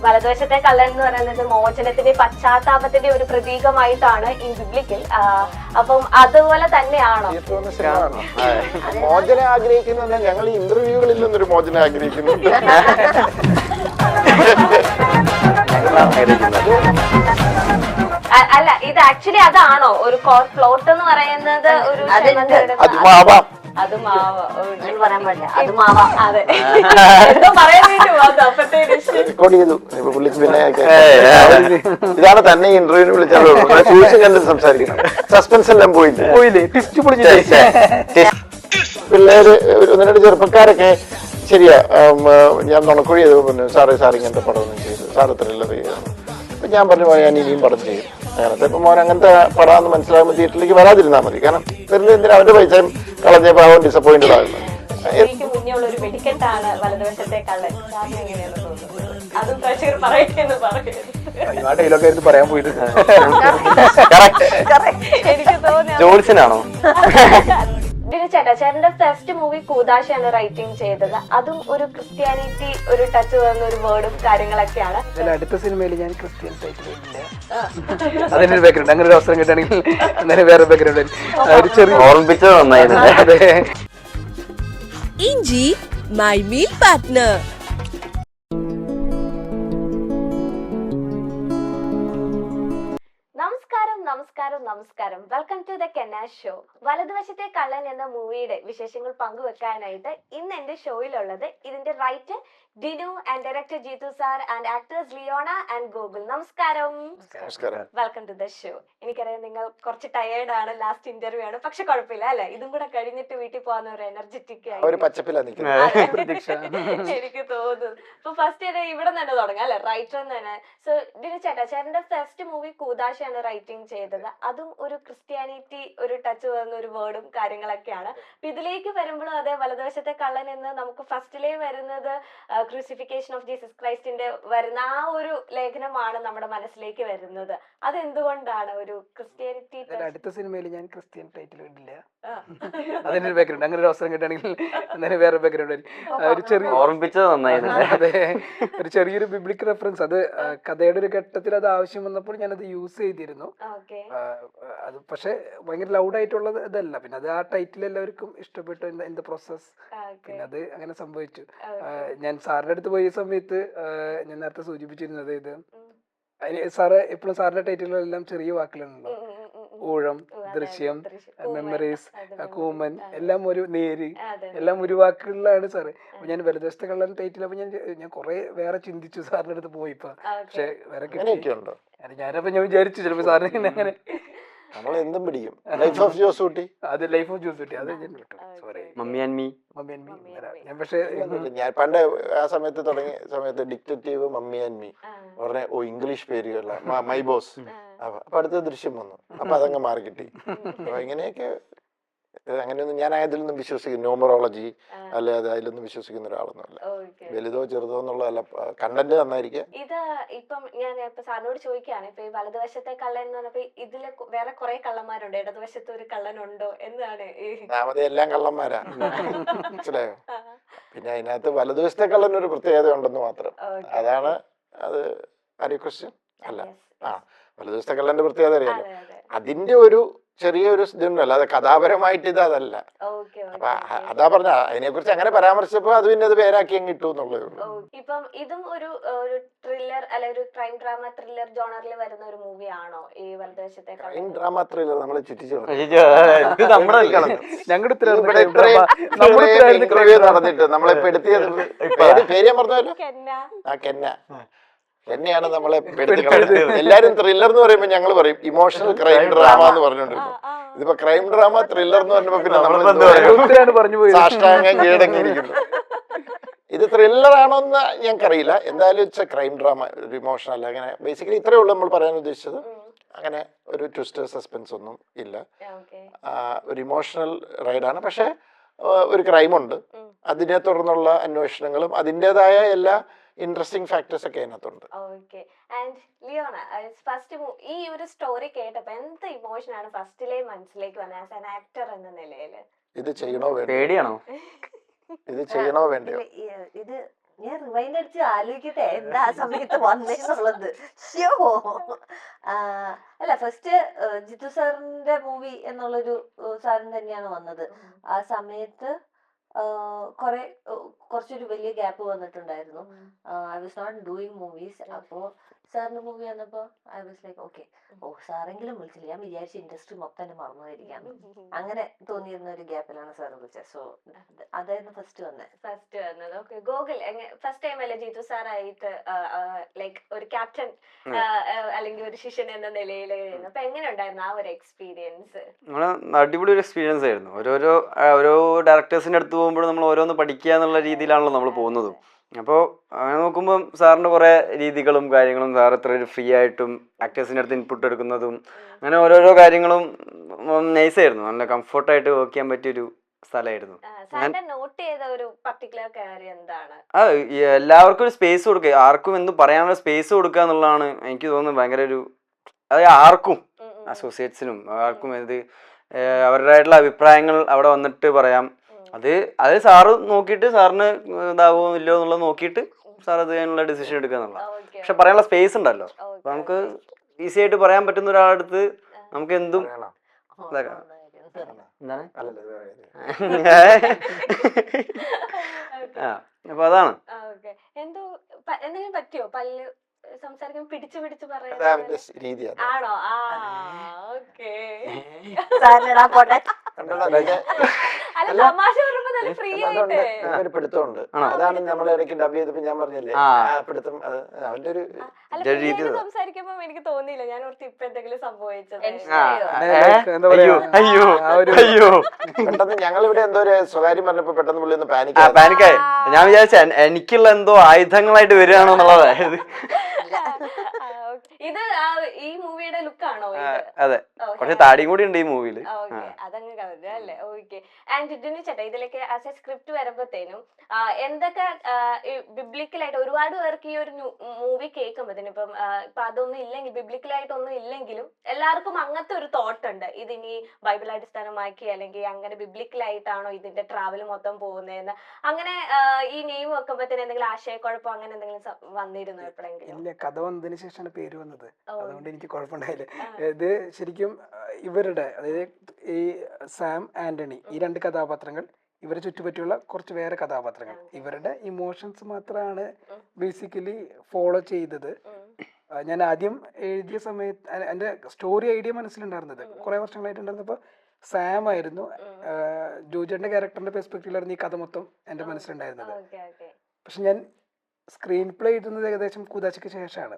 വലതുവശത്തെ കള്ളൻ എന്ന് പറയുന്നത് മോചനത്തിന്റെ പശ്ചാത്താപത്തിന്റെ ഒരു പ്രതീകമായിട്ടാണ് ഈ ബിബ്ലിക്കൽ. അപ്പം അതുപോലെ തന്നെയാണോ മോചനം ആഗ്രഹിക്കുന്നുണ്ട്? ഞങ്ങൾ ഈ ഇന്റർവ്യൂകളിൽ നിന്നൊരു മോചനം ആഗ്രഹിക്കുന്നുണ്ട്. അല്ല, ഇത് ആക്ച്വലി അതാണോ ഒരു പ്ലോട്ട് എന്ന് പറയുന്നത്? ഒരു അത് മാവാം, അത് മാവ പറയാൻ പാടില്ല, അത് മാവാം. അതെ, എന്തോ പറയാൻ വേണ്ടി റെക്കോർഡ് ചെയ്തു. ഇപ്പൊ വിളിച്ച് പിന്നെ ഇതാണ് തന്നെ ഇന്റർവ്യൂവിന് വിളിച്ചാലോ സൂക്ഷിച്ച് കണ്ട് സംസാരിക്കണം. സസ്പെൻസ് എല്ലാം പോയില്ലേ? പിള്ളേര് ഒന്ന് രണ്ട് ചെറുപ്പക്കാരൊക്കെ ശരിയാ, ഞാൻ നുണക്കുഴി ചെയ്തു പറഞ്ഞു, സാറേ ഇങ്ങനത്തെ പടമൊന്നും ചെയ്തു, സാർ ത്രില്ലർ ചെയ്തു. അപ്പൊ ഞാൻ പറഞ്ഞു ഞാൻ ഇനിയും പടം ചെയ്യും അങ്ങനത്തെ. ഇപ്പൊ മോൻ അങ്ങനത്തെ പടാന്ന് മനസ്സിലാകുമ്പോൾ തിയേറ്ററിലേക്ക് വരാതിരുന്നാൽ മതി. കാരണം വെറുതെ എന്തിനാ അവന്റെ പൈസ കളഞ്ഞപ്പോ അവൻ ഡിസപ്പോയിന്റഡ് ആകുന്നത്. ഒരു വെടിക്കെട്ടാണ് വലതുവശത്തെ കള്ളൻ. അതും പ്രഷർ പറയട്ടെന്ന് പറയുന്നത് പറയാൻ പോയിട്ട് എനിക്ക് തോന്നുന്നു ജോൾസനാണോ? ചേട്ടന്റെ ഫസ്റ്റ് മൂവി കൂദാശയാണ് റൈറ്റിംഗ് ചെയ്തത്. അതും ഒരു ക്രിസ്ത്യാനിറ്റി ഒരു ടച്ച് വന്ന ഒരു വേർഡും കാര്യങ്ങളൊക്കെയാണ്. അടുത്ത സിനിമയിൽ ഞാൻ ക്രിസ്ത്യൻ ടൈറ്റിൽ അതിനൊരു ബാക്ക്ഗ്രൗണ്ട്, അങ്ങനെ ഒരു അവസരം കിട്ടുകയാണെങ്കിൽ അങ്ങനെ വേറെ ബാക്ക്ഗ്രൗണ്ട് ഒരു ചെറിയ ഓർമ്മിപ്പിച്ചത് നന്നായിരുന്നു. ഇഞ്ചി മൈ മീൽ പാർട്ട്ണർ. നമസ്കാരം. വെൽക്കം ടു ദ കെന്ന ഷോ. വലതുവശത്തെ കള്ളൻ എന്ന മൂവിയുടെ വിശേഷങ്ങൾ പങ്കുവെക്കാനായിട്ട് ഇന്ന് എന്റെ ഷോയിലുള്ളത് ഇതിന്റെ writer Dinu and director Jeethu sir and actors Leona and Gokul. നമസ്കാരം. Welcome to the show. എനിക്കറിയാം നിങ്ങൾ കുറച്ച് ടയേർഡ് ആണ്, ലാസ്റ്റ് ഇന്റർവ്യൂ ആണ്, പക്ഷെ കുഴപ്പമില്ല അല്ലെ, ഇതും കൂടെ കഴിഞ്ഞിട്ട് വീട്ടിൽ പോകുന്ന ഒരു എനർജറ്റിക് എനിക്ക് തോന്നുന്നു. അപ്പൊ ഫസ്റ്റ് ഇവിടെ തന്നെ തുടങ്ങാം അല്ലെ, റൈറ്റർ തന്നെ. സോ ഡിനു ചേട്ടന്റെ ഫസ്റ്റ് മൂവി കൂദാശയാണ് റൈറ്റിംഗ് ചെയ്തത്. അതും ഒരു ക്രിസ്ത്യാനിറ്റി ഒരു ടച്ച് വന്ന ഒരു വേർഡും കാര്യങ്ങളൊക്കെയാണ്. അപ്പൊ ഇതിലേക്ക് വരുമ്പോഴും അതേ വലതുവശത്തെ കള്ളൻ എന്ന് നമുക്ക് ഫസ്റ്റിലേ വരുന്നത് ക്രൂസിഫിക്കേഷൻ ഓഫ് ജീസസ് ക്രൈസ്റ്റിന്റെ വരുന്ന ആ ഒരു ലേഖനമാണ് നമ്മുടെ മനസ്സിലേക്ക് വരുന്നത്. അതെന്തുകൊണ്ടാണ് ഒരു ക്രിസ്ത്യാനിറ്റി? അടുത്ത സിനിമയിൽ ഞാൻ ക്രിസ്ത്യൻ ടൈറ്റിൽ ഇടില്ല, അതിനൊരു ബാക്ക്ഗ്രൗണ്ട്, അങ്ങനെ ഒരു അവസരം കിട്ടുകയാണെങ്കിൽ അങ്ങനെ വേറെ ബാക്ക്ഗ്രൗണ്ട് ഒരു ചെറിയ ഓർമ്മിപ്പിച്ചത് നന്നായിരുന്നു. അതെ, ഒരു ചെറിയൊരു ബിബ്ലിക് റെഫറൻസ്, അത് കഥയുടെ ഒരു ഘട്ടത്തിൽ അത് ആവശ്യം വന്നപ്പോൾ ഞാനത് യൂസ് ചെയ്തിരുന്നു. അത് പക്ഷെ ഭയങ്കര ലൗഡായിട്ടുള്ളത് ഇതല്ല. പിന്നെ അത് ആ ടൈറ്റിൽ എല്ലാവർക്കും ഇഷ്ടപ്പെട്ടു, ഇൻ ദ പ്രോസസ്. പിന്നെ അത് അങ്ങനെ സംഭവിച്ചു. ഞാൻ സാറിന്റെ അടുത്ത് പോയ സമയത്ത് ഞാൻ നേരത്തെ സൂചിപ്പിച്ചിരുന്നത് ഇത് സാറ് എപ്പോഴും സാറിന്റെ ടൈറ്റിലെല്ലാം ചെറിയ വാക്കുകളുണ്ടോ, ഊഴം, ദൃശ്യം, മെമ്മറീസ്, കൂമൻ, എല്ലാം ഒരു നേര്, എല്ലാം ഒരു വാക്കുകളിലാണ് സാറ്. അപ്പൊ ഞാൻ വലതുവശത്തെ കള്ളൻ ടൈറ്റിൽ അപ്പൊ ഞാൻ കുറെ വേറെ ചിന്തിച്ചു സാറിന്റെ അടുത്ത് പോയിപ്പോ, പക്ഷെ വേറെ കിട്ടിയിട്ടുണ്ടോ ഞാനപ്പോ ഞാൻ വിചാരിച്ചു ചിലപ്പോ സാറിന് അങ്ങനെ നമ്മളെന്തും പിടിക്കും. ലൈഫ് ഓഫ് ജോസൂട്ടി, അത് ലൈഫ് ഓഫ് ജോസൂട്ടി, അത് ഞാൻ വിട്ടു. Sorry, mummy and me. ഞാൻ പക്ഷേ ഞാൻ പണ്ട് ആ സമയത്ത് തുടങ്ങിയ സമയത്ത് ഡിക്റ്റേറ്റീവ് മമ്മി ആൻഡ് മീ പറഞ്ഞ ഇംഗ്ലീഷ് പേരുകള മൈ ബോസ്. അപ്പൊ അടുത്ത ദൃശ്യം വന്നു, അപ്പൊ അതങ്ങ് മാറി കിട്ടി. അപ്പൊ ഇങ്ങനെയൊക്കെ അങ്ങനെയൊന്നും ഞാൻ അതിലൊന്നും വിശ്വസിക്കുന്നു, ന്യൂമറോളജി അല്ലെ അതിലൊന്നും വിശ്വസിക്കുന്ന ഒരാളൊന്നുമല്ല. വലുതോ ചെറുതോ എന്നുള്ളതല്ല, കണ്ടന്റ് നന്നായിരിക്കും. ഇത് ഇപ്പം ഞാൻ ഇപ്പൊ സാറിനോട് ചോദിക്കുകയാണ്, ഇപ്പൊ ഈ വലതുവശത്തെ കള്ളൻ എന്ന് പറഞ്ഞപ്പോ ഇതില് വേറെ കുറെ കള്ളന്മാരുണ്ട്, ഇടതുവശത്ത് ഒരു കള്ളനുണ്ടോ എന്നാണ്. എല്ലാം കള്ളന്മാരാ, മനസ്സിലായോ? പിന്നെ അതിനകത്ത് വലതുവശത്തെ കള്ളൻ ഒരു പ്രത്യേകത ഉണ്ടെന്ന് മാത്രം. അതാണ് അത്. ആര് ക്വസ്റ്റ്യൻ അല്ല, വലതുവശത്തെ കള്ളന്റെ പ്രത്യേകത അറിയാലോ. അതിന്റെ ഒരു ചെറിയൊരു ഇതുണ്ട്, അല്ലാതെ കഥാപരമായിട്ട് ഇത് അതല്ല. അപ്പൊ അതാ പറഞ്ഞ അതിനെ കുറിച്ച് അങ്ങനെ പരാമർശിച്ചപ്പോ അത് പിന്നെ അത് പേരാക്കി അങ്ങ് ഇട്ടു എന്നുള്ളതേ ഉള്ളൂ. ഇപ്പം ഇതും ഒരു ത്രില്ലർ അല്ലെ ഒരു ക്രൈം ഡ്രാമ ത്രില്ലർ ജോണറിൽ വരുന്ന ഒരു മൂവി ആണോ ഈ വലതുവശത്തെ? ക്രൈം ഡ്രാമ ത്രില്ലർ നമ്മളെ ചുറ്റിച്ചു നടന്നിട്ട് നമ്മളെ പെടുത്തിയത് പേര് ഞാൻ പറഞ്ഞല്ലോ, എന്നെയാണ് നമ്മളെ എല്ലാരും ത്രില്ലർ എന്ന് പറയുമ്പോ ഞങ്ങൾ പറയും ഇമോഷണൽ ക്രൈം ഡ്രാമ എന്ന് പറഞ്ഞോണ്ടിരുന്നു. ഇതിപ്പോ ക്രൈം ഡ്രാമ ത്രില്ലർ എന്ന് പറഞ്ഞപ്പോ പിന്നെ നമ്മൾ സാഷ്ടാംഗം കീഴടങ്ങിയിരിക്കുന്നു. ഇത് ത്രില്ലർ ആണോന്ന് ഞങ്ങൾക്കറിയില്ല, എന്തായാലും ഇറ്റ്സ് എ ക്രൈം ഡ്രാമ, ഒരു ഇമോഷണൽ. അങ്ങനെ ബേസിക്കലി ഇത്രയേ ഉള്ളൂ നമ്മൾ പറയാൻ ഉദ്ദേശിച്ചത്. അങ്ങനെ ഒരു ട്വിസ്റ്റ് സസ്പെൻസ് ഒന്നും ഇല്ല, ഒരു ഇമോഷണൽ റൈഡാണ്. പക്ഷെ ഒരു ക്രൈമുണ്ട്, അതിനെ തുടർന്നുള്ള അന്വേഷണങ്ങളും അതിൻ്റെതായ എല്ലാ ഇൻട്രസ്റ്റിംഗ് ഫാക്ടേഴ്സ് ഒക്കെ അതിനകത്തുണ്ട്. ഈ ഒരു സ്റ്റോറി കേട്ടപ്പോ എന്ത് ഇമോഷൻ ആണ് ഫസ്റ്റിലെ മനസ്സിലേക്ക് വന്നത് ആസ് ആൻ ആക്ടർ എന്ന നിലയിൽ? ഇത് ചെയ്യണോ വേണ്ടയോ, പേടിയാണോ, ഇത് ചെയ്യണോ വേണ്ടയോ? ഇത് ഞാൻ റിവൈൻഡ് അടിച്ച് ആലോചിക്കട്ടെ എന്താ ആ സമയത്ത് വന്നേന്നുള്ളത്. ശ്യോ. അല്ല ഫസ്റ്റ് ജിത്തു സാറിന്റെ മൂവി എന്നുള്ളൊരു സാധനം തന്നെയാണ് വന്നത്. ആ സമയത്ത് കുറച്ചൊരു വലിയ ഗ്യാപ്പ് വന്നിട്ടുണ്ടായിരുന്നു. I was not doing movies. അപ്പോ സാറിന്റെ മൂവി വന്നപ്പോ ഐ വാസ് ലൈക്ക് ഓക്കെ, സാറെങ്കിലും വിളിച്ചില്ല. ഞാൻ വിചാരിച്ച ഇൻഡസ്ട്രി മൊത്തം തന്നെ മറന്നുപോയിരിക്കാം. അങ്ങനെ തോന്നിയിരുന്ന ഒരു ഗ്യാപ്പിലാണ് സാർ വിളിച്ചത്. സോ അതായിരുന്നു ഫസ്റ്റ് വന്നത്. ഓക്കെ, ഗോകുൽ ഫസ്റ്റ് ടൈം അല്ലേ ജിത്തു സാറായിട്ട് ലൈക്ക് ഒരു ക്യാപ്റ്റൻ അല്ലെങ്കിൽ ഒരു ശിഷ്യൻ എന്ന നിലയിൽ അപ്പൊ എങ്ങനെ ഉണ്ടായിരുന്നു ആ ഒരു എക്സ്പീരിയൻസ്? അടിപൊളി ഒരു എക്സ്പീരിയൻസ് ആയിരുന്നു. ഓരോ ഡയറക്ടേഴ്സിന്റെ അടുത്ത് പോകുമ്പോൾ നമ്മൾ ഓരോന്ന് പഠിക്കുക എന്നുള്ള രീതിയിലാണല്ലോ നമ്മൾ പോകുന്നതും. അപ്പോൾ അങ്ങനെ നോക്കുമ്പോൾ സാറിൻ്റെ കുറേ രീതികളും കാര്യങ്ങളും, സാർ എത്ര ഒരു ഫ്രീ ആയിട്ടും ആക്ടേഴ്സിൻ്റെ അടുത്ത് ഇൻപുട്ട് എടുക്കുന്നതും അങ്ങനെ ഓരോരോ കാര്യങ്ങളും നൈസായിരുന്നു. നല്ല കംഫർട്ടായിട്ട് വർക്ക് ചെയ്യാൻ പറ്റിയൊരു സ്ഥലമായിരുന്നു. നോട്ട് ചെയ്ത ഒരു പർട്ടിക്കുലർ കാര്യം എന്താണ്? എല്ലാവർക്കും ഒരു സ്പേസ് കൊടുക്കുക, ആർക്കും എന്തും പറയാനുള്ള സ്പേസ് കൊടുക്കുക എന്നുള്ളതാണ് എനിക്ക് തോന്നുന്നത് ഭയങ്കര ഒരു, അത് ആർക്കും അസോസിയേറ്റ്സിനും ആർക്കും അവരുടേതായിട്ടുള്ള അഭിപ്രായങ്ങൾ അവിടെ വന്നിട്ട് പറയാം. അത് സാറ് നോക്കിയിട്ട് സാറിന് ഇതാവോ ഇല്ലയോ എന്നുള്ളത് നോക്കിയിട്ട് സാർ അത് അതിനുള്ള ഡിസിഷൻ എടുക്കുക എന്നുള്ള. പക്ഷെ പറയാനുള്ള സ്പേസ് ഉണ്ടല്ലോ, അപ്പൊ നമുക്ക് ഈസി ആയിട്ട് പറയാൻ പറ്റുന്ന ഒരാളടുത്ത് നമുക്ക് എന്തും എന്താണ് അപ്പൊ അതാണ്. എന്തെങ്കിലും പറ്റിയോ പല്ല് സംസാരിക്കാൻ പിടിച്ചു രീതിയാണ്. ആണോ? ഓക്കെ. അല്ല തമാശ പറയുമ്പോ നല്ല ഫ്രീ ആയിട്ട് ഒരു പിടുത്തമുണ്ട്. അതാണ് നമ്മൾ ഇടയ്ക്ക് ഡബ് ചെയ്തപ്പോ ഞാൻ പറഞ്ഞില്ലേ പിടുത്തം, അവന്റെ ഒരു സംസാരിക്കുമ്പോ എനിക്ക് തോന്നിയില്ല. ഞാൻ ഓർത്ത് ഇപ്പൊ എന്തെങ്കിലും സംഭവിച്ചത്. പെട്ടെന്ന് ഞങ്ങൾ ഇവിടെ എന്തോ ഒരു സ്വകാര്യം പറഞ്ഞപ്പോ പെട്ടെന്ന് പുള്ളി ഒന്ന് പാനിക്കായി. ഞാൻ വിചാരിച്ച എനിക്കുള്ള എന്തോ ആയുധങ്ങളായിട്ട് വരികയാണോ എന്നുള്ളതായത്. ഇത് ഈ മൂവിയുടെ ലുക്കാണോ? അതെ, കുറച്ച് താടിയും കൂടി ഉണ്ട് ഈ മൂവിയില്. അതങ്ങ് കളഞ്ഞു അല്ലേ? ഓക്കെ. ആൻഡ് ജിനു ചേട്ടാ, ഇതിലേക്ക് ആസ് എ സ്ക്രിപ്റ്റ് വരുമ്പോഴത്തേനും എന്തൊക്കെ ബിബ്ലിക്കലായിട്ട് ഒരുപാട് പേർക്ക് ഈ ഒരു മൂവി കേൾക്കുമ്പോഴത്തേനും ഇപ്പൊ അതൊന്നും ഇല്ലെങ്കിൽ ബിബ്ലിക്കലായിട്ടൊന്നും ഇല്ലെങ്കിലും എല്ലാവർക്കും അങ്ങനത്തെ ഒരു തോട്ട് ഉണ്ട്, ഇതിനി ബൈബിൾ അടിസ്ഥാനമാക്കി അല്ലെങ്കിൽ അങ്ങനെ ബിബ്ലിക്കലായിട്ടാണോ ഇതിന്റെ ട്രാവൽ മൊത്തം പോകുന്നതെന്ന്. അങ്ങനെ ഈ നെയിം വെക്കുമ്പോഴത്തേനും എന്തെങ്കിലും ആശയക്കുഴപ്പം അങ്ങനെ എന്തെങ്കിലും വന്നിരുന്നു എപ്പോഴെങ്കിലും? ഇല്ല, കഥ വന്നതിന് ശേഷമാണ് പേര് വന്നത്. അതുകൊണ്ട് എനിക്ക് കുഴപ്പമുണ്ടായില്ല. ഇത് ശരിക്കും ഇവരുടെ, അതായത് ഈ സാം ആന്റണി, ഈ രണ്ട് കഥാപാത്രങ്ങൾ, ഇവരെ ചുറ്റുപറ്റിയുള്ള കുറച്ച് വേറെ കഥാപാത്രങ്ങൾ, ഇവരുടെ ഇമോഷൻസ് മാത്രമാണ് ബേസിക്കലി ഫോളോ ചെയ്തത്. ഞാൻ ആദ്യം എഴുതിയ സമയത്ത് എൻ്റെ സ്റ്റോറി ഐഡിയ മനസ്സിലുണ്ടായിരുന്നത് കുറെ വർഷങ്ങളായിട്ടുണ്ടായിരുന്നപ്പോൾ സാം ആയിരുന്നു, ജോജന്റെ ക്യാരക്ടറിന്റെ പെർസ്പെക്റ്റീവിലായിരുന്നു ഈ കഥ മൊത്തം എൻ്റെ മനസ്സിലുണ്ടായിരുന്നത്. പക്ഷെ ഞാൻ സ്ക്രീൻ പ്ലേ എഴുതുന്നത് ഏകദേശം കൂദാശയ്ക്ക് ശേഷമാണ്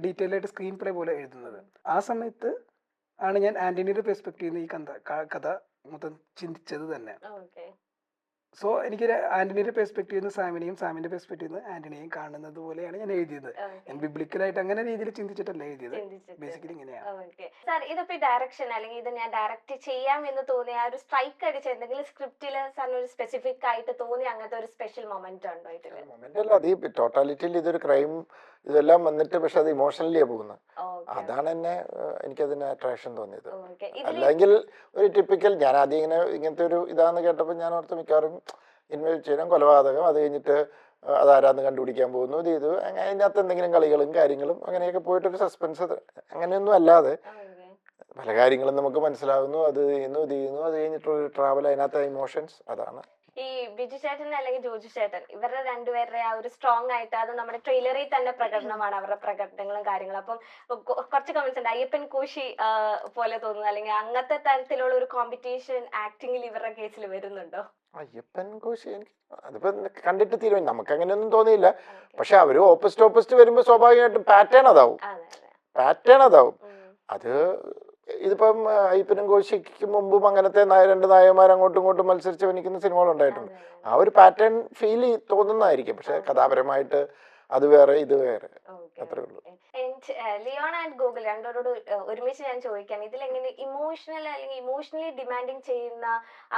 ഡീറ്റെയിൽ ആയിട്ട് സ്ക്രീൻ പ്ലേ പോലെ എഴുതുന്നത്. ആ സമയത്ത് ആണ് ഞാൻ ആന്റണിയുടെ പെർസ്പെക്റ്റീവിൽ നിന്ന് ഈ കഥ മൊത്തം ചിന്തിച്ചത് തന്നെ. സോ എനിക്ക് ആന്റണിയുടെ പെർസ്പെക്റ്റീവിൽ നിന്ന് സാമിനെയും, സാമിന്റെ പെർസ്പെക്റ്റീവിൽ നിന്ന് ആന്റണിയെയും കാണുന്നത് പോലെയാണ് ഞാൻ എഴുതിയത്. ഞാൻ ബിബ്ലിക്കലായിട്ട് അങ്ങനെ രീതിയിൽ ചിന്തിച്ചിട്ടല്ല എഴുതിയത്, ബേസിക്കലി ഇങ്ങനെയാണ്. സാർ ഇതിപ്പോ ഡയറക്ഷൻ അല്ലെങ്കിൽ ഇത് ഞാൻ ഡയറക്റ്റ് ചെയ്യാം എന്ന് തോന്നിയ ഒരു സ്ട്രൈക്ക് അടിച്ച എന്തെങ്കിലും സ്ക്രിപ്റ്റിൽ സാറിന് ഒരു സ്പെസിഫിക് ആയിട്ട് തോന്നി അങ്ങനത്തെ ഒരു സ്പെഷ്യൽ മൊമെന്റ് ഉണ്ടോ ഇതില്? മൊമെന്റ് അല്ല, അത് ഈ ടോട്ടാലിറ്റിയിൽ ഇതൊരു ക്രൈം ഇതെല്ലാം വന്നിട്ട് പക്ഷെ അത് ഇമോഷണലിയാ പോകുന്നത്. അതാണ് എന്നെ എനിക്കതിന് അട്രാക്ഷൻ തോന്നിയത്. അല്ലെങ്കിൽ ഒരു ടിപ്പിക്കൽ ഞാൻ ആദ്യം ഇങ്ങനത്തെ ഒരു ഇതാന്ന് കേട്ടപ്പോൾ ഞാൻ ഓർത്ത് മിക്കവാറും ഇൻവെസ്റ്റ് ചെയ്യാൻ കൊലപാതകം, അത് കഴിഞ്ഞിട്ട് അതാരാന്ന് കണ്ടുപിടിക്കാൻ പോകുന്നു, ഇത് ചെയ്തു, അതിനകത്ത് എന്തെങ്കിലും കളികളും കാര്യങ്ങളും അങ്ങനെയൊക്കെ പോയിട്ടൊരു സസ്പെൻസ്, അങ്ങനെയൊന്നും അല്ലാതെ പല കാര്യങ്ങളും നമുക്ക് മനസ്സിലാവുന്നു, അത് ചെയ്യുന്നു, ഇത് ചെയ്യുന്നു, അത് കഴിഞ്ഞിട്ടൊരു ട്രാവൽ, അതിനകത്ത് ഇമോഷൻസ്. അതാണ് ഈ ബിജു ചേട്ടൻ അല്ലെങ്കിൽ ജോജു ചേട്ടൻ ഇവരുടെ രണ്ടുപേരുടെ ആ ഒരു സ്ട്രോങ് ആയിട്ട് അത് നമ്മുടെ ട്രെയിലറിൽ തന്നെ പ്രകടനമാണ്, അവരുടെ പ്രകടനങ്ങളും കാര്യങ്ങളും. അപ്പം കുറച്ച് കമന്റ്സ് ഉണ്ട്, അയ്യപ്പൻ കോശി പോലെ തോന്നുന്നു, അല്ലെങ്കിൽ അങ്ങനത്തെ തരത്തിലുള്ള ഒരു കോമ്പറ്റീഷൻ ആക്ടിങ്ങിൽ ഇവരുടെ കേസിൽ വരുന്നുണ്ടോ? അയ്യപ്പൻ കോശി എനിക്ക് അതിപ്പോ കണ്ടിട്ട് തീരുമാനം, നമുക്ക് അങ്ങനെയൊന്നും തോന്നിയില്ല. പക്ഷെ അവര് ഓപ്പോസിറ്റ് വരുമ്പോ സ്വാഭാവികമായിട്ടും പാറ്റേൺ അതാവും. അത് ഇതിപ്പം അയ്യപ്പനും കോശിക്ക് മുമ്പും അങ്ങനത്തെ രണ്ട് നായകന്മാർ അങ്ങോട്ടും ഇങ്ങോട്ടും മത്സരിച്ച് വനിക്കുന്ന സിനിമകൾ ഉണ്ടായിട്ടുണ്ട്. ആ ഒരു പാറ്റേൺ ഫീൽ തോന്നുന്നതായിരിക്കും. പക്ഷെ കഥാപരമായിട്ട് അത് വേറെ ഇത് വേറെ, അത്രേ ഉള്ളൂ. ലിയോൺ ആൻഡ് ഗോകുൽ രണ്ടോരോട് ഒരുമിച്ച് ഞാൻ ചോദിക്കാൻ, ഇതിലെങ്ങനെ ഇമോഷണൽ അല്ലെങ്കിൽ ഇമോഷണലി ഡിമാൻഡിങ് ചെയ്യുന്ന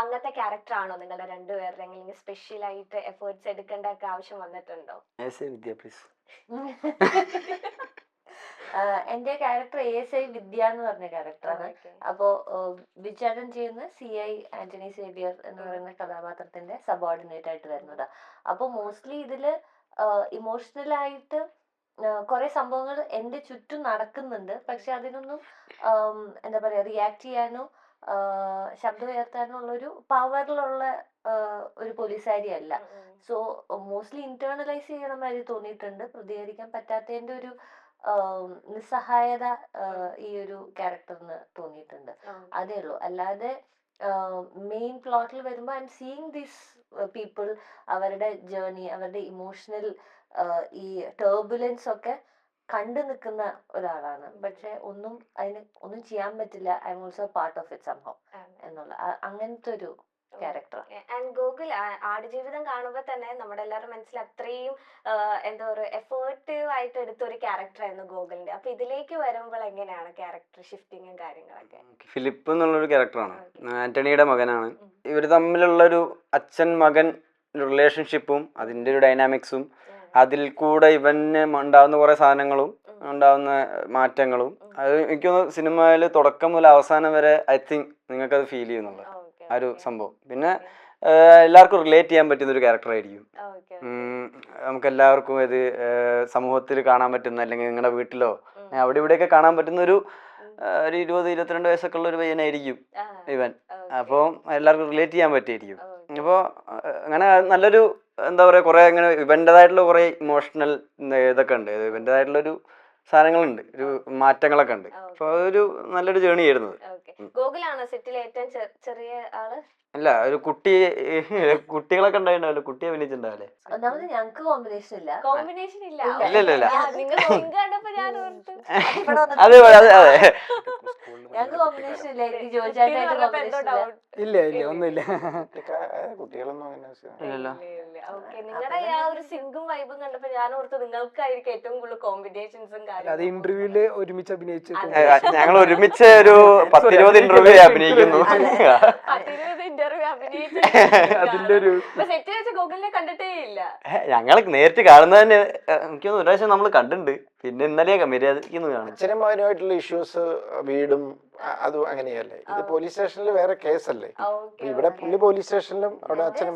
അങ്ങനത്തെ ക്യാരക്ടർ ആണോ നിങ്ങളുടെ രണ്ടുപേരുടെ, അല്ലെങ്കിൽ സ്പെഷ്യൽ ആയിട്ട് എഫേർട്സ് എടുക്കേണ്ട ഒക്കെ ആവശ്യം വന്നിട്ടുണ്ടോ? എന്റെ ക്യാരക്ടർ ASI വിദ്യ എന്ന് പറഞ്ഞ ക്യാരക്ടറാണ്. അപ്പോ ബിജാടൻ ചെയ്യുന്ന CI ആന്റണി സേവിയർ എന്ന് പറയുന്ന കഥാപാത്രത്തിന്റെ സബോർഡിനേറ്റ് ആയിട്ട് വരുന്നതാ. അപ്പൊ മോസ്റ്റ്ലി ഇതില് ഇമോഷണൽ ആയിട്ട് കുറെ സംഭവങ്ങൾ എന്റെ ചുറ്റും നടക്കുന്നുണ്ട്. പക്ഷെ അതിനൊന്നും എന്താ പറയാ റിയാക്ട് ചെയ്യാനോ ശബ്ദം ഉയർത്താനോ ഉള്ളൊരു പവറിലുള്ള ഒരു പോലീസുകാരി അല്ല. സോ മോസ്റ്റ്ലി ഇന്റേണലൈസ് ചെയ്യണ മാതിരി തോന്നിയിട്ടുണ്ട്. പ്രതികരിക്കാൻ പറ്റാത്തതിന്റെ ഒരു നിസ്സഹായത ഈ ഒരു ക്യാരക്ടറിന് തോന്നിയിട്ടുണ്ട്. അതേ ഉള്ളൂ. അല്ലാതെ മെയിൻ പ്ലോട്ടിൽ വരുമ്പോൾ I am seeing these people, അവരുടെ ജേർണി, അവരുടെ ഇമോഷണൽ ഈ ടർബുലൻസ് ഒക്കെ കണ്ടു നിൽക്കുന്ന ഒരാളാണ്. പക്ഷെ ഒന്നും ചെയ്യാൻ പറ്റില്ല. I am also part of it സംഭവം എന്നുള്ള അങ്ങനത്തെ ഒരു ക്യാരക്ടർ. ആൻഡ് ഗൂഗിൾ ആടുജീവിതം കാണുമ്പോൾ തന്നെ നമ്മുടെ എല്ലാവരും മനസ്സിൽ അത്രയും എന്താ പറയുക എഫേർട്ടീവ് ആയിട്ട് എടുത്ത ഒരു ക്യാരക്ടർ ആയിരുന്നു ഗൂഗിളിന്റെ. അപ്പൊ ഇതിലേക്ക് വരുമ്പോൾ എങ്ങനെയാണ് ക്യാരക്ടർ ഷിഫ്റ്റിങ്ങും കാര്യങ്ങളൊക്കെ? ഫിലിപ്പ് എന്നുള്ളൊരു ക്യാരക്ടറാണ്, ആന്റണിയുടെ മകനാണ്. ഇവർ തമ്മിലുള്ളൊരു അച്ഛൻ മകൻ റിലേഷൻഷിപ്പും അതിൻ്റെ ഒരു ഡൈനാമിക്സും അതിൽ കൂടെ ഇവന് ഉണ്ടാവുന്ന കുറേ സാധനങ്ങളും ഉണ്ടാവുന്ന മാറ്റങ്ങളും അത് എനിക്ക് തോന്നുന്നു സിനിമയിൽ തുടക്കം മുതൽ അവസാനം വരെ ഐ തിങ്ക് നിങ്ങൾക്കത് ഫീൽ ചെയ്യുന്നുള്ളത് ആ ഒരു സംഭവം. പിന്നെ എല്ലാവർക്കും റിലേറ്റ് ചെയ്യാൻ പറ്റുന്ന ഒരു ക്യാരക്ടറായിരിക്കും. നമുക്ക് എല്ലാവർക്കും ഇത് സമൂഹത്തിൽ കാണാൻ പറ്റുന്ന, അല്ലെങ്കിൽ നിങ്ങളുടെ വീട്ടിലോ അവിടെ ഇവിടെയൊക്കെ കാണാൻ പറ്റുന്ന ഒരു 20-22 വയസ്സൊക്കെ ഉള്ള ഒരു പയ്യനായിരിക്കും ഇവൻ. അപ്പോൾ എല്ലാവർക്കും റിലേറ്റ് ചെയ്യാൻ പറ്റിയിരിക്കും. അപ്പോൾ അങ്ങനെ നല്ലൊരു എന്താ പറയുക, കുറേ അങ്ങനെ ഇവൻ്റെതായിട്ടുള്ള കുറേ ഇമോഷണൽ ഇതൊക്കെ ഉണ്ട്, ഇവൻ്റെതായിട്ടുള്ളൊരു സാധനങ്ങളുണ്ട്, ഒരു മാറ്റങ്ങളൊക്കെ ഉണ്ട്. അപ്പോൾ അതൊരു നല്ലൊരു ജേണി ആയിരുന്നത്. ഗൂഗിളാണോ സെറ്റിൽ ഏറ്റവും ചെറിയ ആള്? അല്ല, ഒരു കുട്ടികളൊക്കെ ഉണ്ടായിട്ടുണ്ടാവില്ല, കുട്ടി അഭിനയിച്ചിട്ടുണ്ടാവില്ലേ? ഒന്നാമത് ഞങ്ങക്ക് കോമ്പിനേഷൻ ഇല്ല. കോമ്പിനേഷൻ ഇല്ല. ഇല്ല. നിങ്ങൾ കണ്ടപ്പോ ഞാൻ ഓർത്തു അതെ അതെ ഞങ്ങക്ക് കോമ്പിനേഷൻ ഇല്ല. എനിക്ക് ജോജാനായിട്ട് കോമ്പിനേഷൻ ഇല്ല. ഇല്ല ഒന്നുമില്ല. കുട്ടികളൊന്നും ഇല്ലല്ലോ. നിങ്ങളുടെ ആ ഒരു സിംഗും വൈബും കണ്ടപ്പോ ഞാൻ ഓർത്തു നിങ്ങൾക്കായിരിക്കും ഏറ്റവും കൂടുതൽ കോമ്പിനേഷൻസും അത് കാര്യങ്ങളും. ഇന്റർവ്യൂല് ഒരുമിച്ച് അഭിനയിച്ചു. ഞങ്ങൾ ഒരുമിച്ച് ഒരു 10-20 ഇന്റർവ്യൂ അഭിനയിക്കുന്നു. 10-20 ഇന്റർവ്യൂ അഭിനയിച്ചു. അതിന്റെ ഒരു സെറ്റ് വെച്ച് ഗൂഗിളിനെ കണ്ടിട്ടേ ഇല്ല. ഞങ്ങൾ നേരിട്ട് കാണുന്നത് തന്നെ എനിക്ക് തോന്നുന്നു ഒരു പ്രാവശ്യം നമ്മൾ കണ്ടിട്ടുണ്ട്. പിന്നെ ഇന്നലെയൊക്കെ മര്യാദയ്ക്ക് കാണും. അച്ഛനും മകനുമായിട്ടുള്ള ഇഷ്യൂസ് വീടും അതും അങ്ങനെയല്ലേ. ഇത് പോലീസ് സ്റ്റേഷനിൽ വേറെ കേസല്ലേ. ഇവിടെ പുള്ളി പോലീസ് സ്റ്റേഷനിലും അവിടെ അച്ഛനും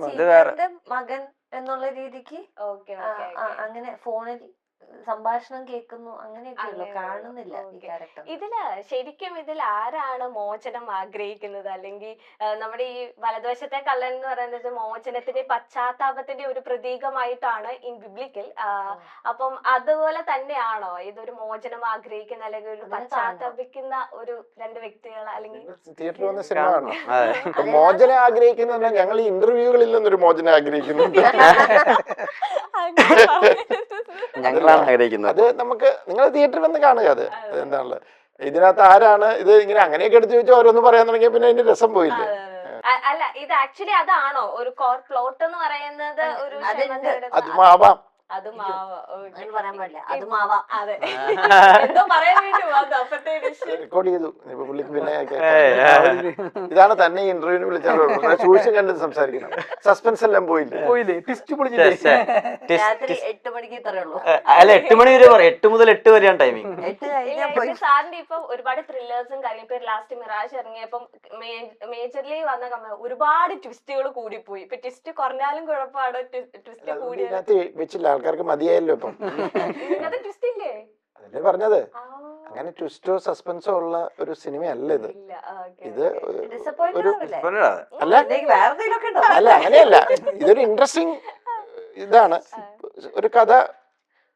മകൻ എന്നുള്ള രീതിക്ക് അങ്ങനെ ഫോണിൽ സംഭാഷണം കേൾക്കുന്നു, അങ്ങനെയൊക്കെയുള്ളൂ, കാണുന്നില്ല ഈ ക്യാരക്ടർ. ഇതിൽ ആരാണ് മോചനം ആഗ്രഹിക്കുന്നത്? അല്ലെങ്കിൽ നമ്മുടെ ഈ വലതുവശത്തെ കള്ളൻ എന്ന് പറയുന്നത് മോചനത്തിന്റെ പശ്ചാത്താപത്തിന്റെ ഒരു പ്രതീകമായിട്ടാണ് ഇൻ ബിബ്ലിക്കൽ. അപ്പം അതുപോലെ തന്നെയാണോ ഇതൊരു മോചനം ആഗ്രഹിക്കുന്ന അല്ലെങ്കിൽ ഒരു പശ്ചാത്താപിക്കുന്ന ഒരു രണ്ട് വ്യക്തികൾ? അല്ലെങ്കിൽ തിയേറ്ററിൽ വന്ന സിനിമ കാണണം. മോചനം ആഗ്രഹിക്കുന്ന ഞങ്ങൾ ഈ ഇന്റർവ്യൂകളിൽ നിന്നൊരു മോചനം ആഗ്രഹിക്കുന്നുണ്ട്. ഞങ്ങളാണ് ആഗ്രഹിക്കുന്നത്. അത് നമുക്ക് നിങ്ങൾ തിയേറ്ററിൽ വന്ന് കാണുക. അത് എന്താണുള്ളത് ഇതിനകത്ത് ആരാണ് ഇത് ഇങ്ങനെ അങ്ങനെയൊക്കെ എടുത്ത് ചോദിച്ചാൽ ഓരോന്ന് പറയാൻ തുടങ്ങിയ പിന്നെ അതിന്റെ രസം പോയില്ലേ. അല്ല, ഇത് ആക്ച്വലി അതാണോ ഒരു കോർ പ്ലോട്ട് എന്ന് പറയുന്നത്? ഒരു അതും ആവാം. അത് മാവ പറയാൻ പാടില്ല, അത് മാവാം. അതെ, എന്തോ പറയാൻ വേണ്ടി റെക്കോർഡ് ചെയ്തു. ഇപ്പൊ പുള്ളിക്ക് പിന്നെ ഇതാണ് തന്നെ ഇന്റർവ്യൂവിന് വിളിച്ചാൽ സൂക്ഷിച്ച് കണ്ട് സംസാരിക്കണം. സസ്പെൻസ് എല്ലാം പോയില്ലേ? രാത്രി 8 മണിക്ക് ഇത്രേ ഉള്ളൂ. അല്ല, 8 മണി വരെ പറയാം. 8 മുതൽ 8 വരെയാണ് ടൈമിങ്. സാറിന്റെ ഇപ്പൊ ഒരുപാട് ത്രില്ലേഴ്സും കാര്യം ഇപ്പൊ ലാസ്റ്റ് മിറാജ് ഇറങ്ങിയപ്പം മേജർലി വന്ന ഒരുപാട് ട്വിസ്റ്റുകൾ കൂടിപ്പോയി. ഇപ്പൊ ട്വിസ്റ്റ് കുറഞ്ഞാലും കുഴപ്പമാണ്, ട്വിസ്റ്റ് കൂടിയാലും വെച്ചില്ല. ആൾക്കാർക്ക് മതിയായല്ലോ ഇപ്പം. ട്വിസ്റ്റ് ഇല്ലേ അതല്ലേ പറഞ്ഞത്. അങ്ങനെ ട്വിസ്റ്റോ സസ്പെൻസോ ഉള്ള ഒരു സിനിമയല്ല ഇത്. ഇത് ഒരു അല്ല, അങ്ങനെയല്ല. ഇതൊരു ഇൻട്രസ്റ്റിംഗ് ഇതാണ്. ഒരു കഥ